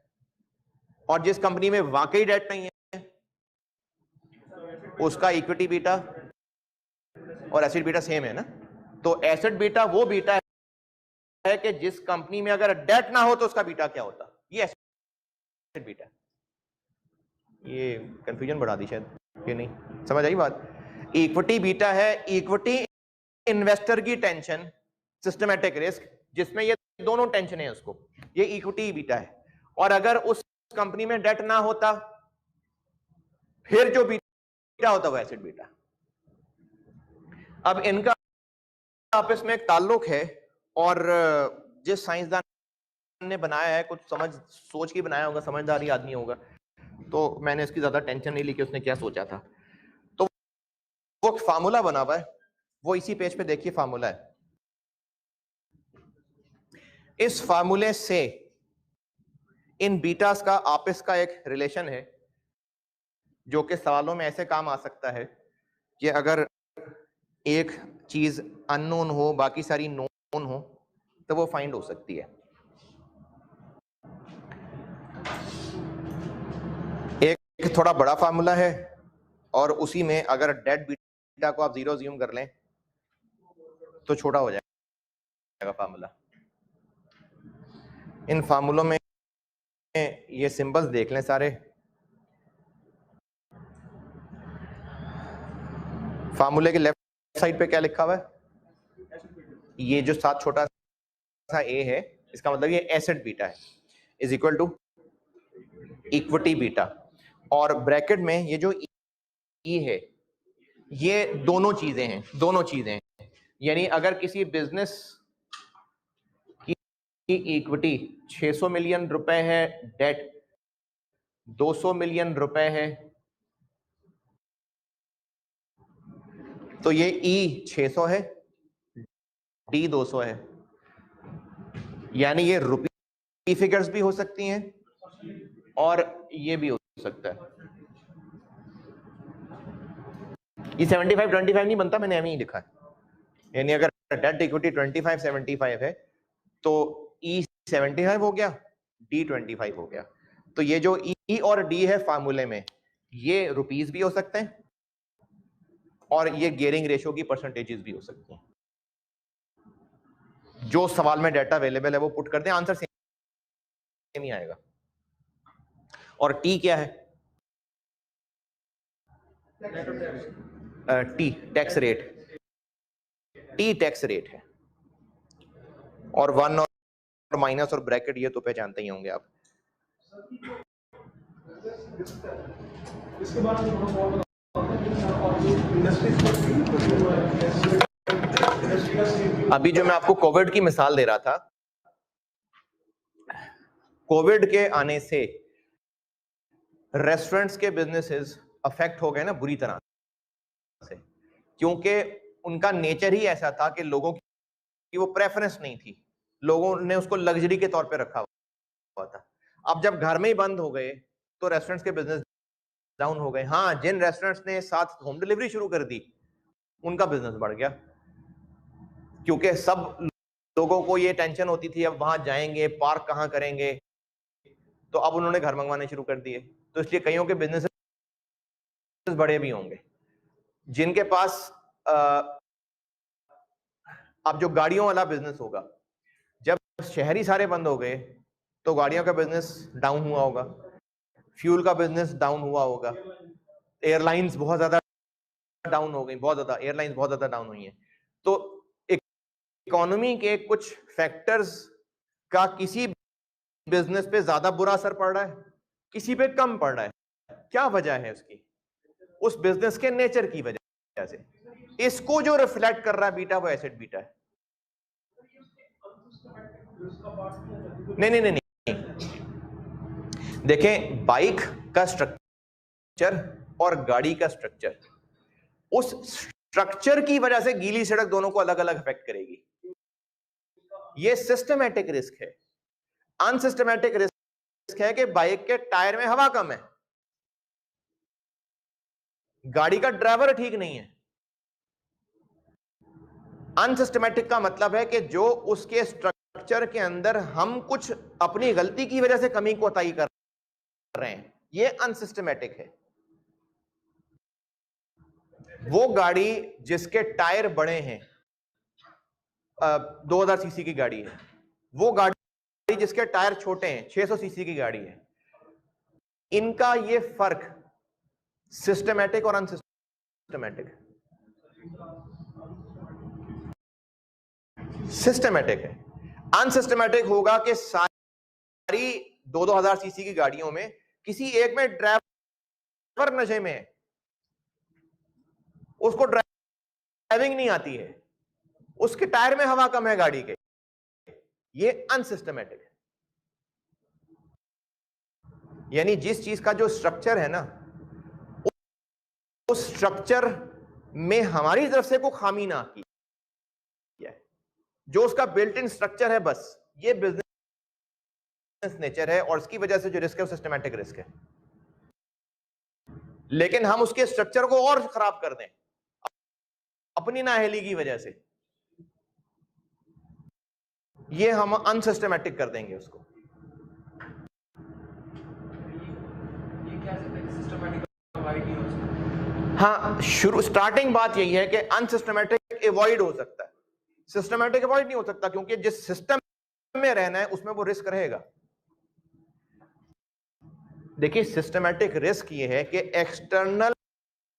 और जिस कंपनी में वाकई डेट नहीं है उसका इक्विटी बीटा और एसेट बीटा सेम है ना। तो एसेट बीटा वो बीटा है कि जिस कंपनी में अगर डेट ना हो तो उसका बीटा क्या होता, ये एसेट बीटा। ये कंफ्यूजन बढ़ा दी शायद, ये नहीं समझ आई बात। इक्विटी बीटा है इक्विटी इन्वेस्टर की टेंशन, सिस्टमैटिक रिस्क, जिसमें ये दोनों टेंशन है उसको, ये इक्विटी बीटा है। और अगर उस कंपनी में डेट ना होता फिर जो बीटा होता वो एसेट बीटा। अब इनका आपस में एक ताल्लुक है, और जिस साइंसदान ने बनाया है कुछ समझ सोच के बनाया होगा, समझदारी आदमी होगा, तो मैंने इसकी ज्यादा टेंशन नहीं ली कि उसने क्या सोचा था। तो वो फार्मूला बना हुआ है, वो इसी पेज पे देखिए फार्मूला है। इस फार्मूले से इन बीटास का आपस का एक रिलेशन है जो कि सवालों में ऐसे काम आ सकता है कि अगर एक चीज अननोन हो बाकी सारी नोन हो तो वो फाइंड हो सकती है। एक थोड़ा बड़ा फार्मूला है और उसी में अगर डेट बीटा को आप जीरो ज्यूम कर लें तो छोटा हो जाएगा फार्मूला। इन फार्मूलों में ये सिंबल्स देख लें सारे, फार्मूले के लेफ्ट साइड पे क्या लिखा हुआ है? ये जो साथ छोटा सा ए है, इसका मतलब ये एसेट बीटा है, is equal to equity beta, और ब्रैकेट में ये जो ई है, ये दोनों चीजें हैं। यानी अगर किसी बिजनेस की इक्विटी 600 मिलियन रुपए है, डेट 200 मिलियन रुपए है, तो ये ई 600 है, डी 200 है। यानी ये रुपी फिगर्स भी हो सकती हैं और ये भी हो सकता है। ये 75-25 नहीं बनता, मैंने ही लिखा है। यानी अगर डेट इक्विटी 25-75 है तो ई 75 हो गया, डी 25 हो गया। तो ये जो ई और डी है फार्मूले में, ये रुपीस भी हो सकते हैं और ये गियरिंग रेशियो की परसेंटेजेस भी हो सकती हैं। जो सवाल में डाटा अवेलेबल है वो पुट कर दें, आंसर सेम ही आएगा। और टी क्या है? T tax rate, T tax rate है। और वन और माइनस और ब्रैकेट ये तो पहचानते ही होंगे आप। अभी जो मैं आपको कोविड की मिसाल दे रहा था, कोविड के आने से रेस्टोरेंट्स के बिजनेसेस अफेक्ट हो गए ना बुरी तरह से, क्योंकि उनका नेचर ही ऐसा था कि लोगों की वो प्रेफरेंस नहीं थी, लोगों ने उसको लग्जरी के तौर पे रखा हुआ था। अब जब घर में ही बंद हो गए तो रेस्टोरेंट्स के बिजनेस डाउन हो गए। हाँ, जिन रेस्टोरेंट्स ने साथ होम डिलीवरी शुरू कर दी उनका बिजनेस बढ़ गया, क्योंकि सब लोगों को ये टेंशन होती थी अब वहां जाएंगे, पार्क कहां करेंगे, तो अब उन्होंने घर मंगवाने शुरू कर दिए। तो इसलिए कईयों के बिजनेस बड़े भी होंगे। जिनके पास अब जो गाड़ियों वाला बिजनेस होगा, जब शहरी सारे बंद हो गए तो गाड़ियों का बिजनेस डाउन हुआ होगा, फ्यूल का बिजनेस डाउन हुआ होगा, एयरलाइंस बहुत ज्यादा डाउन हो गई, बहुत ज्यादा एयरलाइंस बहुत ज्यादा डाउन हुई है। तो इकोनॉमी के कुछ फैक्टर्स का किसी बिजनेस पे ज्यादा बुरा असर पड़ रहा है, किसी पे कम पड़ रहा है। क्या वजह है उसकी? उस बिजनेस के नेचर की वजह से। इसको जो रिफ्लेक्ट कर रहा है बीटा, वो एसेट बीटा है। नहीं, देखें, बाइक का स्ट्रक्चर और गाड़ी का स्ट्रक्चर, उस स्ट्रक्चर की वजह से गीली सड़क दोनों को अलग अलग अफेक्ट करेगी। ये सिस्टमैटिक रिस्क है। अनसिस्टमैटिक रिस्क है कि बाइक के टायर में हवा कम है, गाड़ी का ड्राइवर ठीक नहीं है। अनसिस्टमैटिक का मतलब है कि जो उसके स्ट्रक्चर के अंदर हम कुछ अपनी गलती की वजह से कमी कोताही कर रहे हैं, ये अनसिस्टमैटिक है। वो गाड़ी जिसके टायर बड़े हैं, 2000 सीसी की गाड़ी है, वो गाड़ी जिसके टायर छोटे हैं, 600 सीसी की गाड़ी है, इनका ये फर्क सिस्टमैटिक और अनसिस्टमैटिक है। सिस्टमैटिक है। अनसिस्टमैटिक होगा कि सारी 2000 सीसी की गाड़ियों में किसी एक में ड्राइवर नशे में है, उसको ड्राइविंग नहीं आती है, उसके टायर में हवा कम है गाड़ी के, ये अनसिस्टमैटिक है। यानी जिस चीज का जो स्ट्रक्चर है ना, उस स्ट्रक्चर में हमारी तरफ से कोई खामी ना की है, जो उसका बिल्ट इन स्ट्रक्चर है, बस ये बिजनेस नेचर है, और इसकी वजह से जो रिस्क है वो सिस्टमैटिक रिस्क है। लेकिन हम उसके स्ट्रक्चर को और खराब कर दें अपनी नाअहली की वजह से, ये हम अनसिस्टमैटिक कर देंगे उसको। हाँ, स्टार्टिंग बात यही है कि अनसिस्टमैटिक अवॉइड हो सकता है, सिस्टमैटिक अवॉइड नहीं हो सकता, क्योंकि जिस सिस्टम में रहना है उसमें वो रिस्क रहेगा। देखिए, सिस्टमैटिक रिस्क ये है कि एक्सटर्नल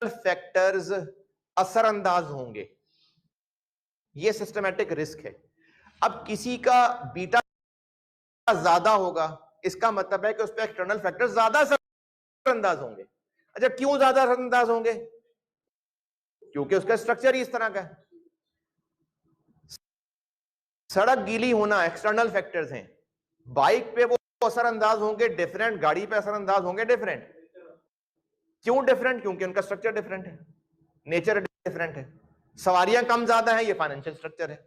फैक्टर्स असरअंदाज होंगे। ये सिस्टमैटिक रिस्क है। अब किसी का बीटा ज्यादा होगा, इसका मतलब है कि उस पर एक्सटर्नल फैक्टर ज्यादा असरअंदाज होंगे। अच्छा, क्यों ज्यादा असरअंदाज होंगे? क्योंकि उसका स्ट्रक्चर ही इस तरह का है। सड़क गीली होना एक्सटर्नल फैक्टर्स हैं, बाइक पे वो असरअंदाज होंगे डिफरेंट, गाड़ी पे असरअंदाज होंगे डिफरेंट। क्यों डिफरेंट? क्योंकि उनका स्ट्रक्चर डिफरेंट है, नेचर डिफरेंट है। सवारियां कम ज्यादा है, ये फाइनेंशियल स्ट्रक्चर है।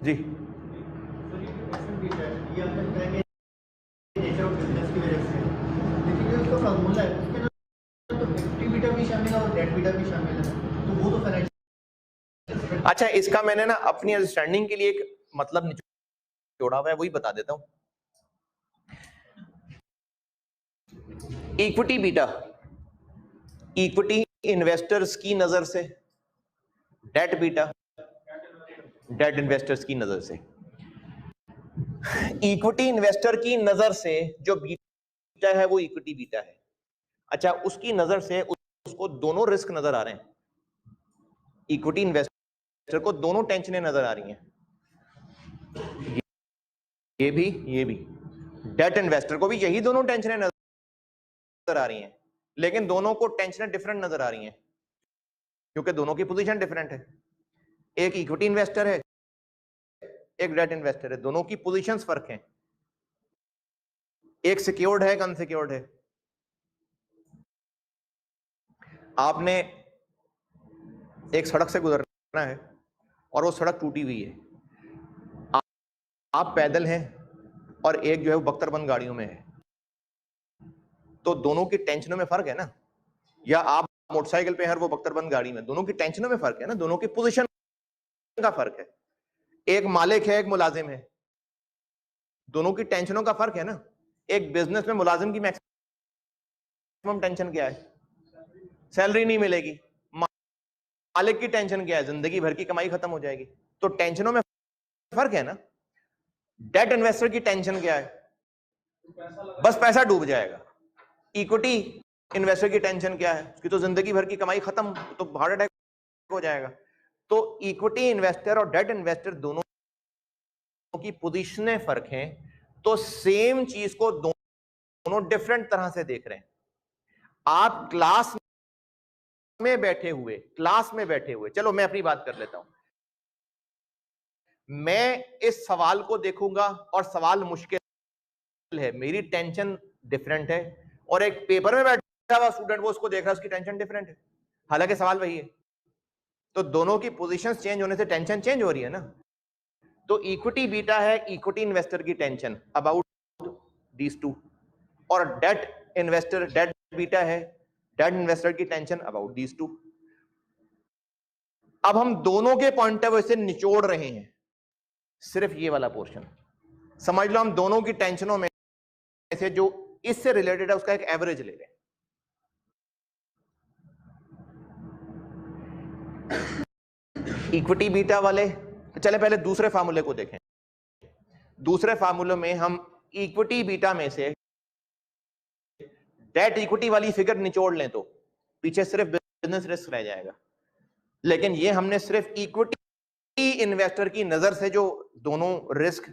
जी, नेचर ऑफ बिजनेस की वजह से, लेकिन ये उसका फार्मूला है, उसके अंदर तो इक्विटी बीटा भी शामिल है और डेट बीटा भी शामिल है, तो वो तो फाइनेंशियल। अच्छा, इसका मैंने ना अपनी अंडरस्टैंडिंग के लिए एक मतलब निचोड़ा हुआ है, वही बता देता हूं। इक्विटी बीटा इक्विटी इन्वेस्टर्स की नजर से, डेट बीटा डेट इन्वेस्टर्स की नजर से। इक्विटी इन्वेस्टर की नजर से जो बीटा है वो इक्विटी बीटा है। अच्छा, उसकी नजर से उसको दोनों रिस्क नजर आ रहे हैं। इक्विटी इन्वेस्टर को दोनों टेंशनें नजर आ रही हैं, ये भी। डेट इन्वेस्टर को भी यही दोनों टेंशनें नजर आ रही हैं, लेकिन दोनों को टेंशनें डिफरेंट नजर आ रही हैं क्योंकि दोनों की पोजीशन डिफरेंट है। एक इक्विटी इन्वेस्टर है, एक डेट इन्वेस्टर है, दोनों की पोजीशंस फर्क हैं। एक सिक्योर्ड है, एक अनसिक्योर्ड है। आपने एक सड़क से गुजरना है और वो सड़क टूटी हुई है, आप पैदल हैं और एक जो है वो बख्तरबंद गाड़ियों में है, तो दोनों की टेंशनों में फर्क है ना। या आप मोटरसाइकिल पे हैं और वो बख्तरबंद गाड़ी में, दोनों की टेंशनों में फर्क है ना, दोनों की पोजीशन का फर्क है। एक मालिक है, एक मुलाजिम है, दोनों की टेंशनों का फर्क है ना। एक बिजनेस में मुलाजिम की मैक्सिमम टेंशन क्या है? सैलरी नहीं मिलेगी। मालिक की टेंशन क्या है? जिंदगी भर की कमाई खत्म हो जाएगी। तो टेंशनों में फर्क है ना। डेट इन्वेस्टर की टेंशन क्या है? बस पैसा डूब जाएगा। इक्विटी इन्वेस्टर की टेंशन क्या है? उसकी तो जिंदगी भर की कमाई खत्म, तो हार्ट अटैक हो जाएगा। तो इक्विटी इन्वेस्टर और डेट इन्वेस्टर दोनों की पोजीशनें फर्क हैं, तो सेम चीज को दोनों डिफरेंट तरह से देख रहे हैं। आप क्लास में बैठे हुए, चलो मैं अपनी बात कर लेता हूं। मैं इस सवाल को देखूंगा और सवाल मुश्किल है, मेरी टेंशन डिफरेंट है, और एक पेपर में बैठा हुआ स्टूडेंट वो उसको देख रहा है, उसकी टेंशन डिफरेंट है, हालांकि सवाल वही है। तो दोनों की पोजीशंस चेंज होने से टेंशन चेंज हो रही है ना। तो इक्विटी बीटा है इक्विटी इन्वेस्टर की टेंशन अबाउट दीज टू, और डेट इन्वेस्टर डेट बीटा है डेट इन्वेस्टर की टेंशन अबाउट दीज टू। अब हम दोनों के पॉइंट ऑफ व्यू से निचोड़ रहे हैं सिर्फ ये वाला पोर्शन। समझ लो हम दोनों की टेंशनों में से जो इससे रिलेटेड है उसका एक एवरेज ले लें। इक्विटी बीटा वाले, चले पहले दूसरे फार्मूले को देखें। दूसरे फार्मूले में हम इक्विटी बीटा में से डेट इक्विटी वाली फिगर निचोड़ लें तो पीछे सिर्फ बिजनेस रिस्क रह जाएगा। लेकिन ये हमने सिर्फ इक्विटी इन्वेस्टर की नजर से जो दोनों रिस्क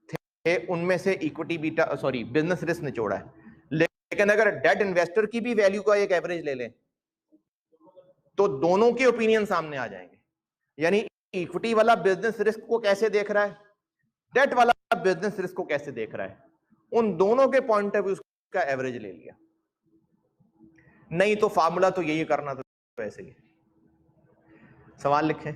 थे उनमें से इक्विटी बीटा बिजनेस रिस्क निचोड़ा है। लेकिन अगर डेट इन्वेस्टर की भी वैल्यू का एक एवरेज ले लें तो दोनों के ओपिनियन सामने आ जाएंगे। यानी इक्विटी वाला बिजनेस रिस्क को कैसे देख रहा है, डेट वाला बिजनेस रिस्क को कैसे देख रहा है, उन दोनों के पॉइंट ऑफ व्यू का एवरेज ले लिया। नहीं तो फार्मूला तो यही करना, तो ऐसे ही। सवाल लिखें।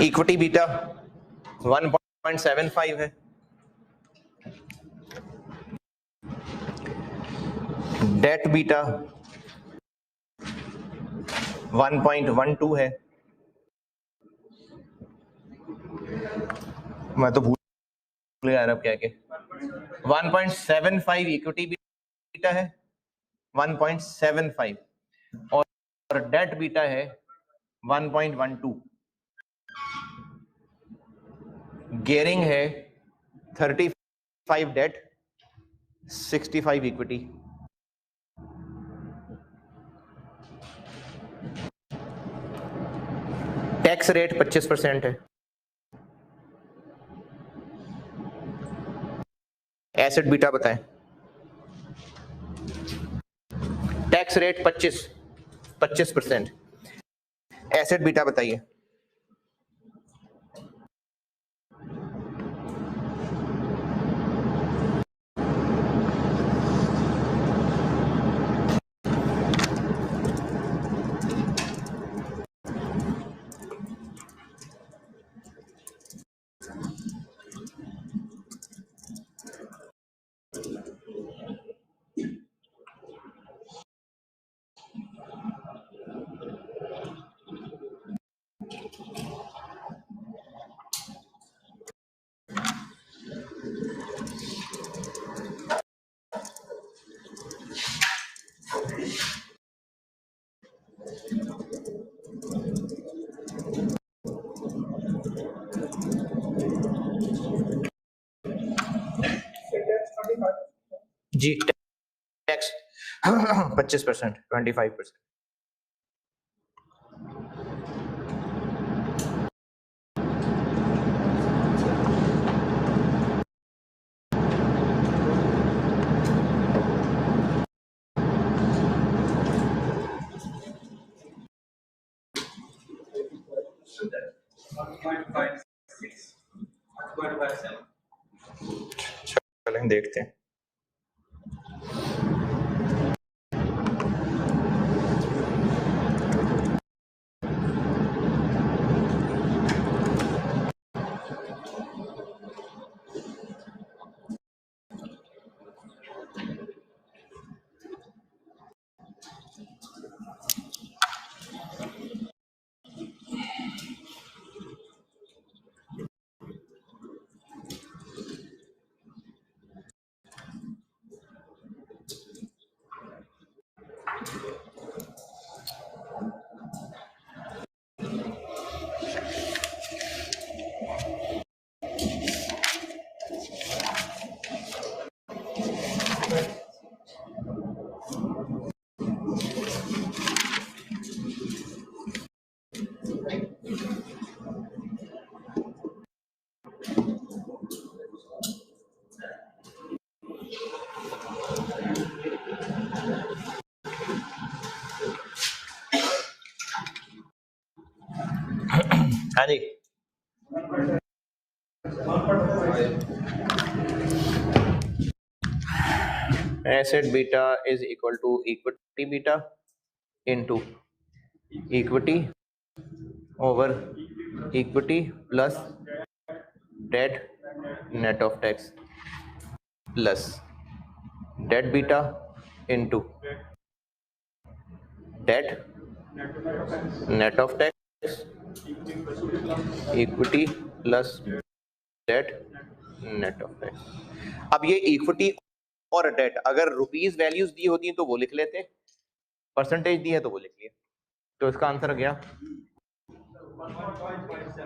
इक्विटी बीटा 1.75 है, डेट बीटा 1.12 है। मैं तो भूल गया अब क्या के 1.75 इक्विटी बीटा है, 1.75 और डेट बीटा है 1.12। गेयरिंग है 35 डेट 65 इक्विटी। टैक्स रेट 25% है। एसेट बीटा बताएं। Tax rate 25%। एसेट बीटा बताइए। जी टैक्स 25%, 25%। चलें देखते हैं। हाँ जी, asset beta is equal to equity beta into equity over equity plus debt net of tax plus debt beta into debt net of tax equity plus debt net of tax. अब ये equity और date अगर rupees values दी होती तो वो लिख लेते, percentage दी है तो वो लिख लिया, तो इसका आंसर गया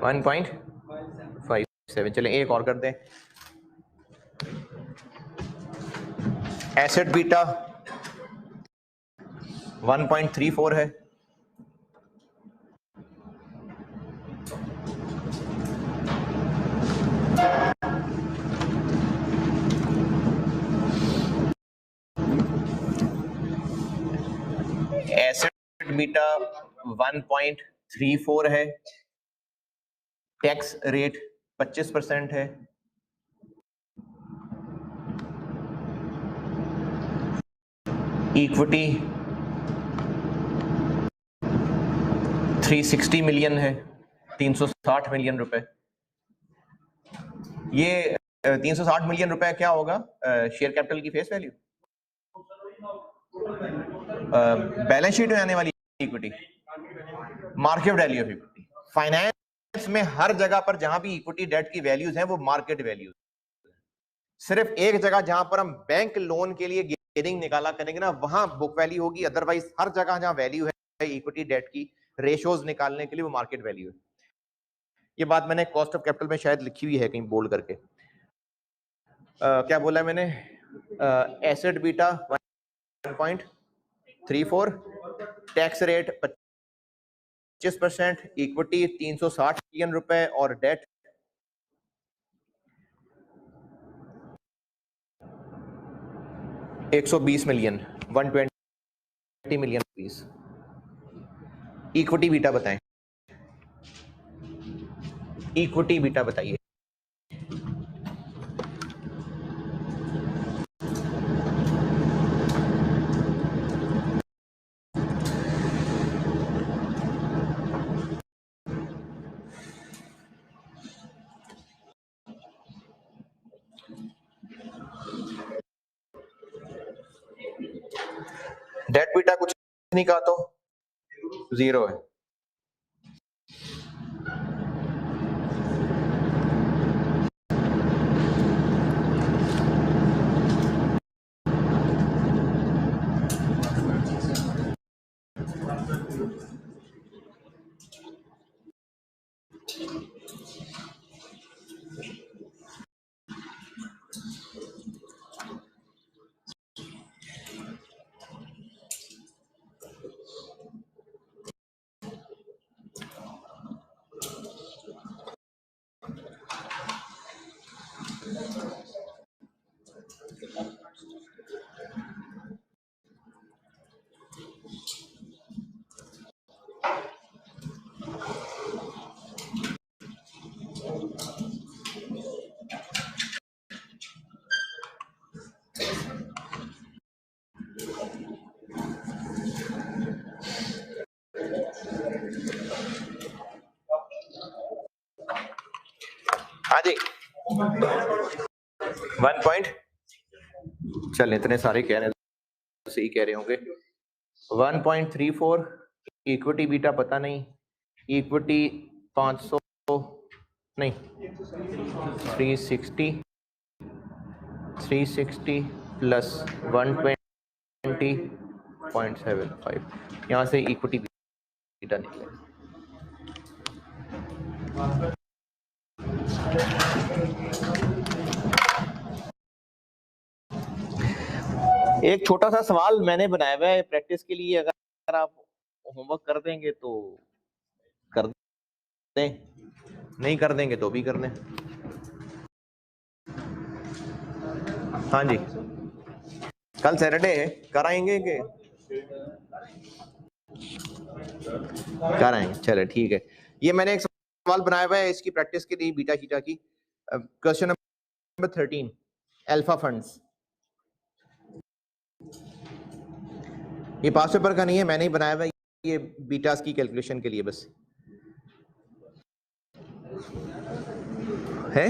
1.57। चलें एक और कर दें। एसेट बीटा 1.34 है, एसेट बीटा 1.34 है, टैक्स रेट 25% है, इक्विटी 360 मिलियन है, 360 मिलियन रुपए। ये 360 मिलियन रुपए क्या होगा शेयर कैपिटल की फेस वैल्यू, बैलेंस शीट में आने वाली equity, market value of equity. Finance में हर जगह पर जहां भी इक्विटी डेट की वैल्यूज हैं वो मार्केट वैल्यूज। सिर्फ एक जगह जहां पर हम बैंक लोन के लिए गेयरिंग निकाला करेंगे ना वहां बुक वैल्यू होगी, अदरवाइज हर जगह जहां वैल्यू है इक्विटी डेट की रेशियोज निकालने के लिए वो मार्केट वैल्यू है। ये बात मैंने कॉस्ट ऑफ कैपिटल में शायद लिखी हुई है कहीं बोल्ड करके। क्या बोला है मैंने? Asset beta 1.34, tax rate 25%, equity 360 million रुपए और debt 120 million, 120 million rupees. Equity beta बताएं, इक्विटी बीटा बताइए। डेट बीटा कुछ नहीं कहा तो 0 है। हाँ जी 1 पॉइंट, चल इतने सारे कह रहे हैं सही कह रहे होंगे। 1.34 इक्विटी बीटा पता नहीं, इक्विटी 500 नहीं 360 प्लस 120.75, यहाँ से इक्विटी बीटा निकले। एक छोटा सा सवाल मैंने बनाया हुआ है प्रैक्टिस के लिए, अगर आप होमवर्क कर देंगे तो कर दें, नहीं कर देंगे तो भी कर दें। हाँ जी कल सैटरडे है, कराएंगे कि कराएंगे? चले ठीक है। ये मैंने एक सवाल बनाया हुआ है इसकी प्रैक्टिस के लिए बीटा शीटा की। Question number 13 alpha funds. ये पास पेपर का नहीं है, मैंने ही बनाया हुआ है, ये बीटास की कैलकुलेशन के लिए बस है।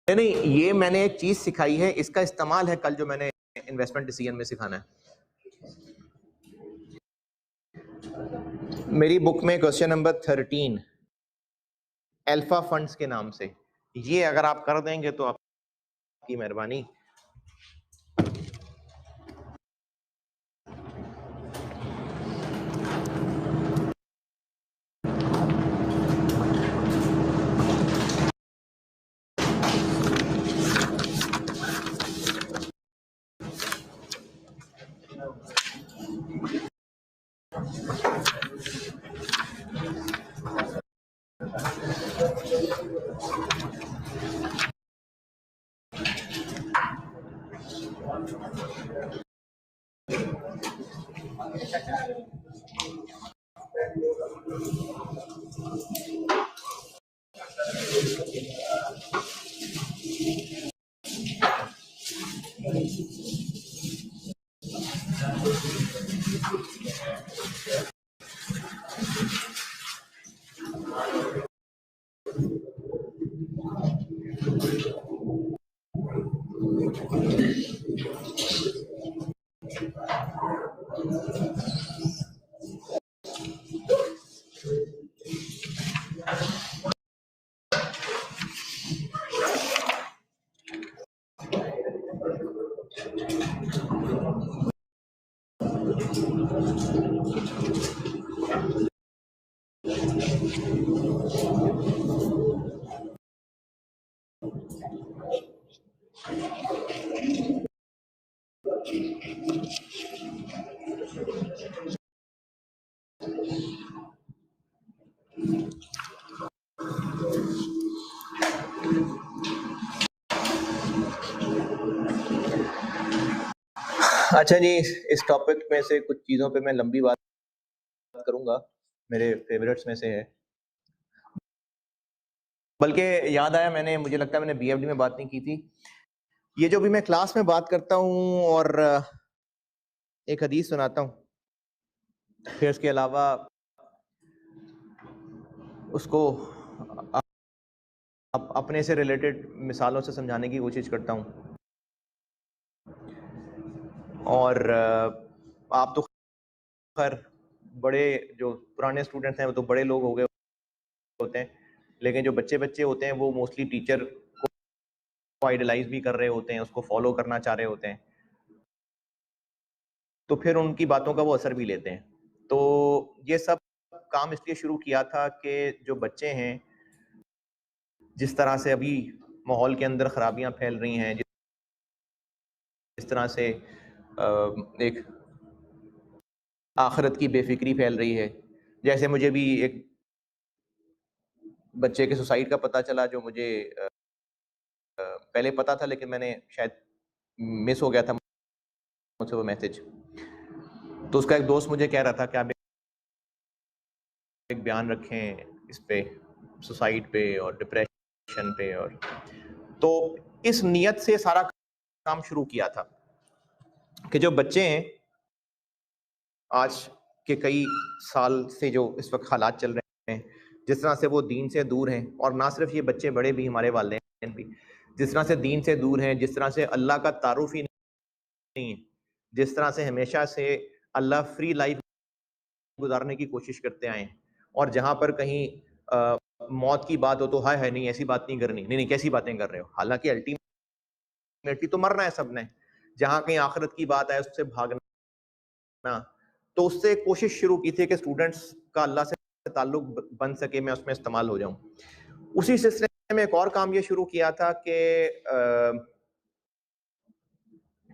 नहीं ये मैंने एक चीज सिखाई है, इसका इस्तेमाल है कल जो मैंने इन्वेस्टमेंट डिसीजन में सिखाना है। मेरी बुक में क्वेश्चन नंबर 13 अल्फा फंड्स के नाम से, ये अगर आप कर देंगे तो आपकी मेहरबानी। अच्छा जी, इस टॉपिक में से कुछ चीज़ों पे मैं लंबी बात करूँगा, मेरे फ़ेवरेट्स में से है। बल्कि याद आया, मुझे लगता है मैंने बीएफडी में बात नहीं की थी। ये जो भी मैं क्लास में बात करता हूँ और एक हदीस सुनाता हूँ, फिर उसके अलावा उसको अपने से रिलेटेड मिसालों से समझाने की कोशिश करता हूँ। और आप तो खैर बड़े, जो पुराने स्टूडेंट्स हैं वो तो बड़े लोग हो गए होते हैं, लेकिन जो बच्चे होते हैं वो मोस्टली टीचर को आइडलाइज भी कर रहे होते हैं, उसको फॉलो करना चाह रहे होते हैं, तो फिर उनकी बातों का वो असर भी लेते हैं। तो ये सब काम इसलिए शुरू किया था कि जो बच्चे हैं, जिस तरह से अभी माहौल के अंदर खराबियां फैल रही हैं, जिस तरह से एक आखिरत की बेफिक्री फैल रही है, जैसे मुझे भी एक बच्चे के सुसाइड का पता चला, जो मुझे पहले पता था लेकिन मैंने शायद मिस हो गया था मुझसे वो मैसेज। तो उसका एक दोस्त मुझे कह रहा था कि आप एक बयान रखें इस पे, सुसाइड पे और डिप्रेशन पे। और तो इस नियत से सारा काम शुरू किया था कि जो बच्चे हैं, आज के कई साल से जो इस वक्त हालात चल रहे हैं, जिस तरह से वो दीन से दूर हैं, और ना सिर्फ ये बच्चे, बड़े भी, हमारे वालिदैन भी जिस तरह से दीन से दूर हैं, जिस तरह से अल्लाह का तारुफ ही नहीं है, जिस तरह से हमेशा से अल्लाह फ्री लाइफ गुजारने की कोशिश करते आए हैं, और जहां पर कहीं मौत की बात हो तो हाय हाय, नहीं ऐसी बात नहीं करनी, नहीं नहीं कैसी बातें कर रहे हो, हालांकि अल्टीमेटली तो मरना है सबने। जहां कहीं आखिरत की बात आए उससे भागना। तो उससे कोशिश शुरू की थी कि स्टूडेंट्स का अल्लाह से ताल्लुक बन सके, मैं उसमें इस्तेमाल हो जाऊं। उसी सिलसिले में एक और काम ये शुरू किया था कि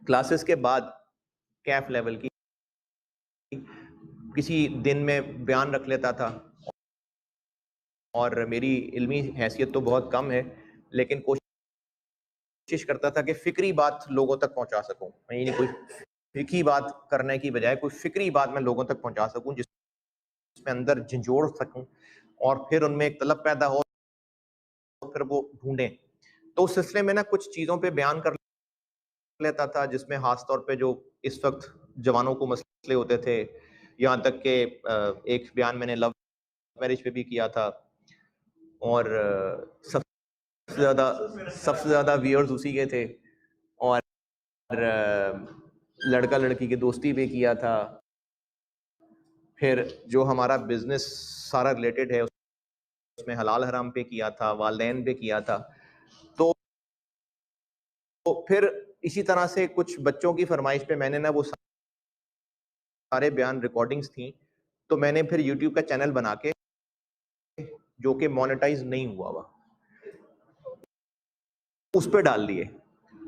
क्लासेस के बाद कैफ लेवल की किसी दिन में बयान रख लेता था। और मेरी इल्मी हैसियत तो बहुत कम है, लेकिन कोशिश करता था कि फिक्री बात लोगों तक पहुंचा सकूं। मैं ये नहीं कोई फिक्री बात करने की बजाय कोई फिक्री बात मैं लोगों तक पहुंचा सकूं, जिसमें अंदर झंझोड़ सकूं और फिर उनमें एक तलब पैदा हो, फिर वो ढूंढें। तो उस सिलसिले में ना कुछ चीज़ों पे बयान कर लेता था, जिसमें खास तौर पे जो इस वक्त जवानों को मसले होते थे, यहाँ तक कि एक बयान मैंने लव मैरिज पे भी किया था, और सबसे ज़्यादा व्यूअर्स उसी के थे। और लड़का लड़की की दोस्ती पे किया था। फिर जो हमारा बिजनेस सारा रिलेटेड है उसमें हलाल हराम पे किया था, वालदैन पे किया था। तो फिर इसी तरह से कुछ बच्चों की फरमाइश पे मैंने ना वो सारे बयान, रिकॉर्डिंग्स थी, तो मैंने फिर यूट्यूब का चैनल बना के, जो कि मोनेटाइज नहीं हुआ हुआ, उस पर डाल दिए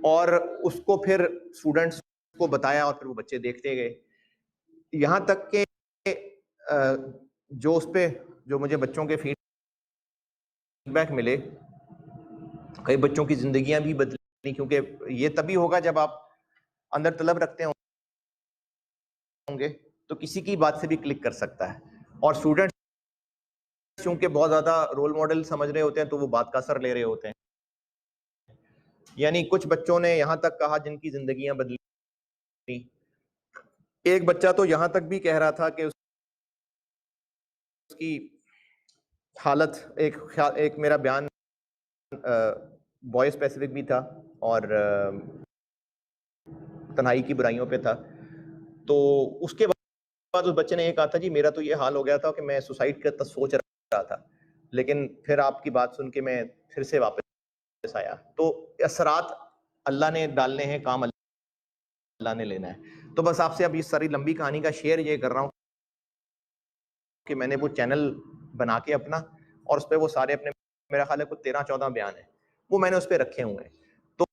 और उसको फिर स्टूडेंट्स को बताया, और फिर वो बच्चे देखते गए। यहाँ तक के जो उस पे जो मुझे बच्चों के फीडबैक मिले, कई बच्चों की जिंदगियां भी बदली, क्योंकि ये तभी होगा जब आप अंदर तलब रखते होंगे तो किसी की बात से भी क्लिक कर सकता है। और स्टूडेंट्स क्योंकि बहुत ज्यादा रोल मॉडल समझ रहे होते हैं, तो वो बात का असर ले रहे होते हैं। यानी कुछ बच्चों ने यहाँ तक कहा जिनकी जिंदगियां बदली। एक बच्चा तो यहाँ तक भी कह रहा था कि उसकी हालत, एक मेरा बयान बॉय स्पेसिफिक भी था और तन्हाई की बुराइयों पे था। तो उसके बाद उस बच्चे ने ये कहा था, जी मेरा तो ये हाल हो गया था कि मैं सुसाइड का सोच रहा था, लेकिन फिर आपकी बात सुन के मैं फिर से वापस आया। तो असरात अल्लाह ने डालने हैं, काम अल्लाह ने लेना है। तो बस आपसे अब इस सारी लंबी कहानी का शेयर ये कर रहा हूँ कि मैंने वो चैनल बना के अपना, और उस पर वो सारे अपने, मेरा ख्याल है कुछ 13-14 बयान है, वो मैंने उस पर रखे हुए हैं। तो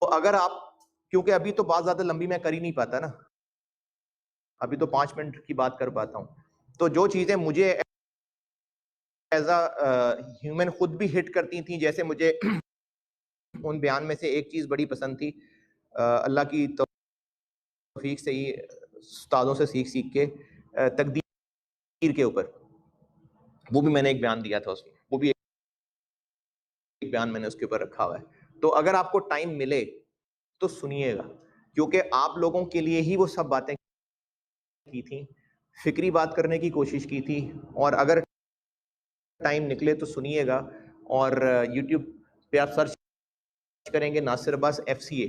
अगर आप, क्योंकि अभी तो बात ज्यादा लंबी मैं कर ही नहीं पाता ना, अभी तो 5 मिनट की बात कर पाता हूं, तो जो चीजें मुझे एज अ ह्यूमन खुद भी हिट करती थी, जैसे मुझे उन बयान में से एक चीज बड़ी पसंद थी, अल्लाह की तौफीक से ही उस्तादों से सीख सीख के, तकदीर के ऊपर, वो भी मैंने एक बयान दिया था उसमें, वो भी एक बयान मैंने उसके ऊपर रखा हुआ है। तो अगर आपको टाइम मिले तो सुनिएगा, क्योंकि आप लोगों के लिए ही वो सब बातें की थी, फिक्री बात करने की कोशिश की थी, और अगर टाइम निकले तो सुनिएगा। और यूट्यूब पे आप सर्च करेंगे नासिर अब्बास FCA,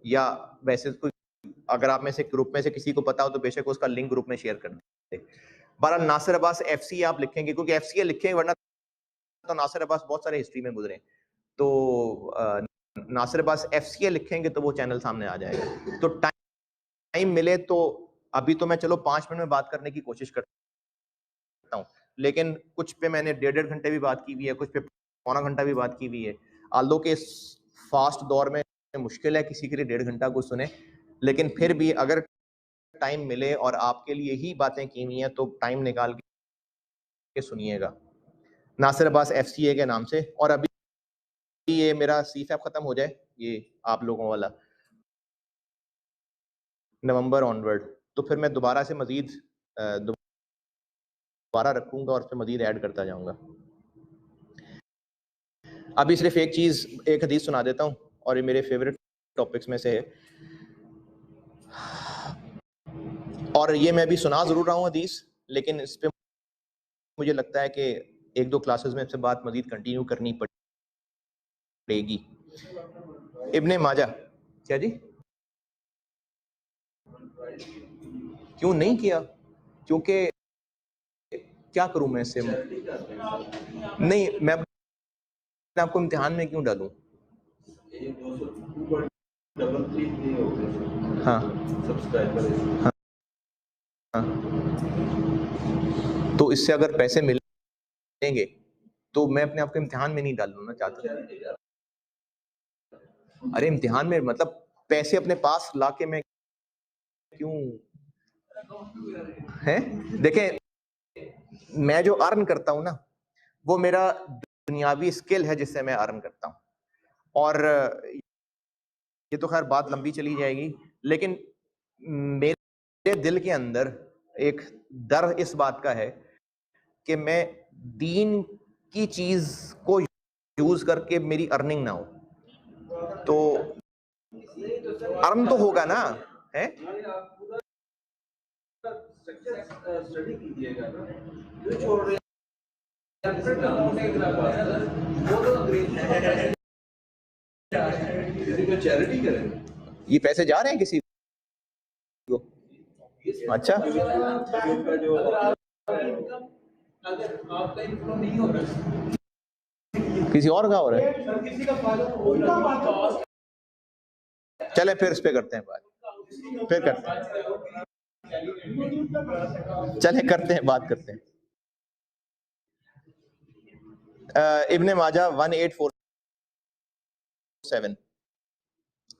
या वैसे कोई, अगर आप में से ग्रुप में से किसी को पता हो तो बेशक उसका लिंक ग्रुप में शेयर कर दें। बहरहाल नासिर अब्बास FCA आप लिखेंगे, क्योंकि FCA लिखेंगे, वरना तो नासिर अब्बास बहुत सारे हिस्ट्री में गुजरे, तो नासिर अब्बास FCA लिखेंगे तो वो चैनल सामने आ जाएगा। तो टाइम मिले तो, अभी तो मैं चलो 5 मिनट में बात करने की कोशिश करता हूँ, लेकिन कुछ पे मैंने 1.5 घंटे भी बात की हुई है, कुछ पे पौना घंटा भी बात की हुई है। आल्दो के फास्ट दौर में मुश्किल है किसी के लिए 1.5 घंटा कुछ सुने, लेकिन फिर भी अगर टाइम मिले और आपके लिए ही बातें की हुई हैं तो टाइम निकाल के सुनिएगा, नासिर अब्बास FCA के नाम से। और अभी ये मेरा CFAP खत्म हो जाए, ये आप लोगों वाला, नवंबर ऑनवर्ड, तो फिर मैं दोबारा से मजीद दोबारा रखूंगा और फिर मजीद ऐड करता जाऊंगा। अभी सिर्फ एक चीज, एक हदीस सुना देता हूं, और ये मेरे फेवरेट टॉपिक्स में से है, और ये मैं भी सुना जरूर रहा हूँ हदीस, लेकिन इस पे मुझे लगता है कि 1-2 क्लासेस में इससे बात मजीद कंटिन्यू करनी पड़ेगी। इब्ने माजा, क्या जी, क्यों नहीं किया? क्योंकि क्या करूं मैं इससे, नहीं मैं आपको इम्तिहान में क्यों डालूं? हाँ हाँ हाँ, तो इससे अगर पैसे मिलेंगे तो मैं अपने आप को इम्तिहान में नहीं डालना चाहता। अरे इम्तिहान में मतलब पैसे अपने पास लाके मैं क्यों, है? देखें, मैं जो अर्न करता हूं ना, वो मेरा दुनियावी स्किल है जिससे मैं अर्न करता हूं, और ये तो खैर बात लंबी चली जाएगी, लेकिन मेरे दिल के अंदर एक डर इस बात का है कि मैं दीन की चीज को यूज करके मेरी अर्निंग ना हो, तो अर्न तो होगा ना, है? स्टडी कीजिएगा ना, जो छोड़ रहे किसी को चैरिटी करें, ये पैसे जा रहे हैं किसी को? अच्छा, किसी और का हो रहा है, चले फिर इस पे करते हैं बात, फिर करते हैं, चले करते हैं बात करते हैं। इब्ने माजा 1847,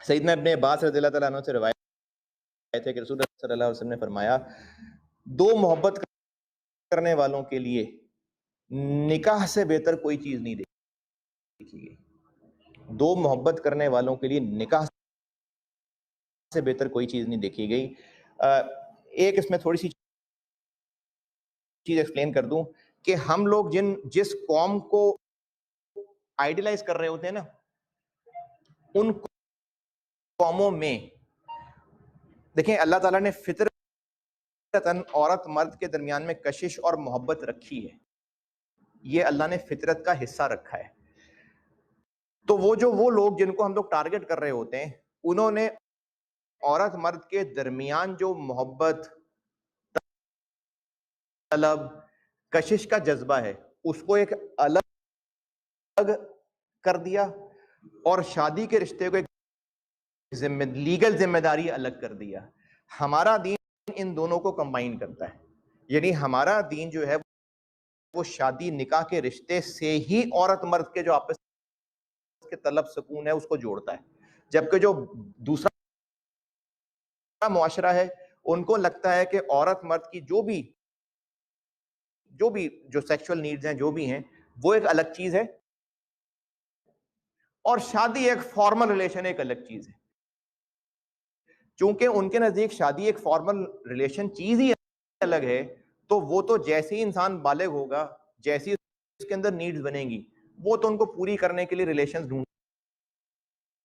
सईदना इब्ने अब्बास रज़ियल्लाहु तआला अन्हु से रिवायत है कि रसूल सल्लल्लाहु अलैहि वसल्लम ने फरमाया, दो मोहब्बत करने वालों के लिए निकाह से बेहतर कोई चीज नहीं देखी गई। दो मोहब्बत करने वालों के लिए निकाह से बेहतर कोई चीज नहीं देखी गई। एक इसमें थोड़ी सी चीज एक्सप्लेन कर दूं कि हम लोग जिस कौम को आइडियलाइज कर रहे होते हैं ना, उन कौमों में देखें अल्लाह ताला ने फितरतन औरत मर्द के दरमियान में कशिश और मोहब्बत रखी है, ये अल्लाह ने फितरत का हिस्सा रखा है। तो वो लोग जिनको हम लोग टारगेट कर रहे होते हैं, उन्होंने औरत मर्द के दरमियान जो मोहब्बत, तलब, कशिश का जज्बा है, उसको एक अलग कर दिया, और शादी के रिश्ते को एक लीगल जिम्मेदारी अलग कर दिया। हमारा दीन इन दोनों को कंबाइन करता है, यानी हमारा दीन जो है वो शादी निकाह के रिश्ते से ही औरत मर्द के जो आपस के तलब सुकून है उसको जोड़ता है, जबकि जो दूसरा मुआशरा है उनको लगता है कि औरत मर्द की जो सेक्सुअल नीड्स हैं, जो भी हैं, वो एक अलग चीज है और शादी एक फॉर्मल रिलेशन एक अलग चीज है। चूंकि उनके नजदीक शादी एक फॉर्मल रिलेशन चीज ही अलग है, तो वो तो जैसे ही इंसान बालिग होगा, जैसी उसके अंदर नीड्स बनेंगी, वो तो उनको पूरी करने के लिए रिलेशंस ढूंढ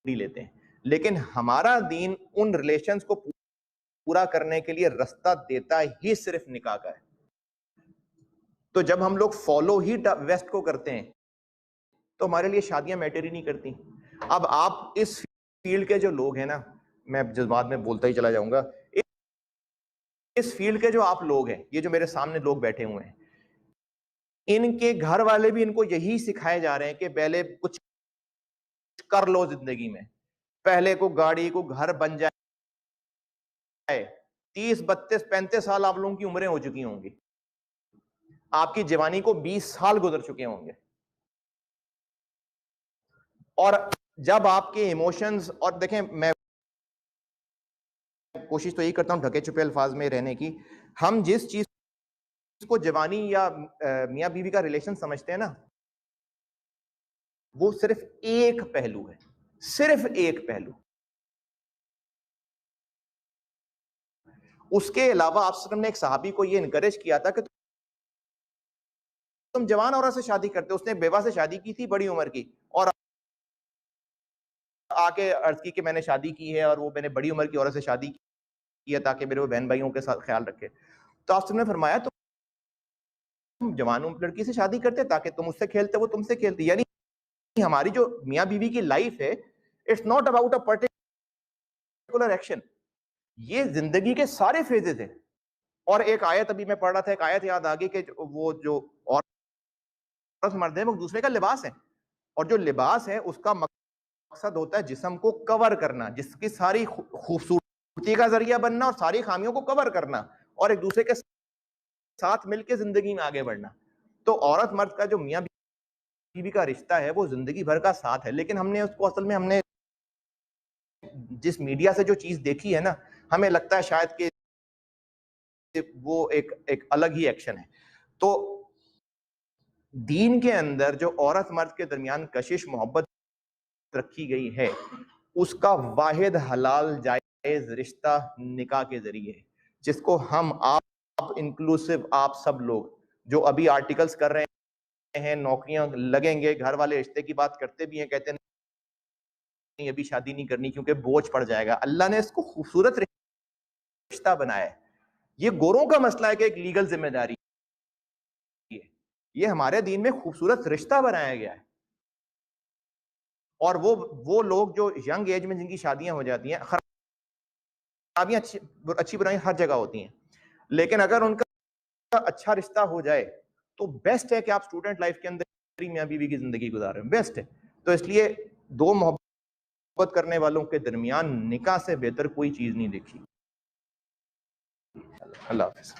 ही लेते हैं। लेकिन हमारा दीन उन रिलेशंस को पूरा करने के लिए रास्ता देता ही सिर्फ निकाह का है। तो जब हम लोग फॉलो ही वेस्ट को करते हैं तो हमारे लिए शादियां मैटर ही नहीं करती। अब आप इस फील्ड के जो लोग हैं ना, मैं जज्बात में बोलता ही चला जाऊंगा, इस फील्ड के जो आप लोग हैं, ये जो मेरे सामने लोग बैठे हुए हैं, इनके घर वाले भी इनको यही सिखाए जा रहे हैं कि पहले कुछ कर लो जिंदगी में, पहले को गाड़ी को घर बन जाए। 30, 32, 35 साल आप लोगों की उम्रें हो चुकी होंगी, आपकी जवानी को 20 साल गुजर चुके होंगे, और जब आपके इमोशंस, और देखें मैं कोशिश तो यही करता हूं ढके छुपे अल्फाज में रहने की, हम जिस चीज को जवानी या मियां बीवी का रिलेशन समझते हैं ना, वो सिर्फ एक पहलू है, सिर्फ एक पहलू। उसके अलावा आप ने एक सहाबी को ये इनकरेज किया था कि तुम जवान औरत से शादी करते हो। उसने बेवा से शादी की थी बड़ी उम्र की, और आके अर्ज की कि मैंने शादी की है और वो मैंने बड़ी उम्र की औरत से शादी की है ताकि मेरे वो बहन भाइयों के साथ ख्याल रखे। तो आपने फरमाया तुम जवान लड़की से शादी करते ताकि तुम उससे खेलते, वो तुमसे खेलती। यानी हमारी जो मियां बीवी की लाइफ है, it's not about a particular action, ये जिंदगी के सारे फेजेस हैं। और एक आयत अभी मैं पढ़ रहा था, एक आयत याद आ गई कि वो जो औरत मर्द है वो दूसरे का लिबास है, और जो लिबास है उसका मकसद होता है जिस्म को कवर करना, जिसकी सारी खूबसूरती का जरिया बनना और सारी खामियों को कवर करना और एक दूसरे के साथ मिलकर जिंदगी में आगे बढ़ना। तो औरत मर्द का जो मियां बीवी का रिश्ता है वो जिंदगी भर का साथ है, लेकिन हमने उसको असल में हमने जिस मीडिया से जो चीज देखी है ना, हमें लगता है शायद कि वो एक अलग ही एक्शन है। तो दीन के अंदर जो औरत मर्द के दरमियान कशिश मोहब्बत रखी गई है, उसका वाहिद हलाल जायज रिश्ता निकाह के जरिए है, जिसको हम आप इंक्लूसिव आप सब लोग जो अभी आर्टिकल्स कर रहे हैं, नौकरियां लगेंगे, घर वाले रिश्ते की बात करते भी हैं, कहते नहीं अभी शादी नहीं करनी क्योंकि बोझ पड़ जाएगा। अल्लाह ने इसको खूबसूरत रिश्ता बनाया है। ये गोरों का मसला है कि एक लीगल जिम्मेदारी है, ये हमारे दीन में खूबसूरत रिश्ता बनाया गया है। और वो लोग जो यंग एज में जिनकी शादियां हो जाती हैं, खराबियां अच्छी बुराई हर जगह होती हैं, लेकिन अगर उनका अच्छा रिश्ता हो जाए तो बेस्ट है कि आप स्टूडेंट लाइफ के अंदर मियां बीवी की जिंदगी गुजारें, बेस्ट है। तो इसलिए दो मोहब्बत करने वालों के दरमियान निकाह से बेहतर कोई चीज नहीं देखी। अल्लाह हाफिज़।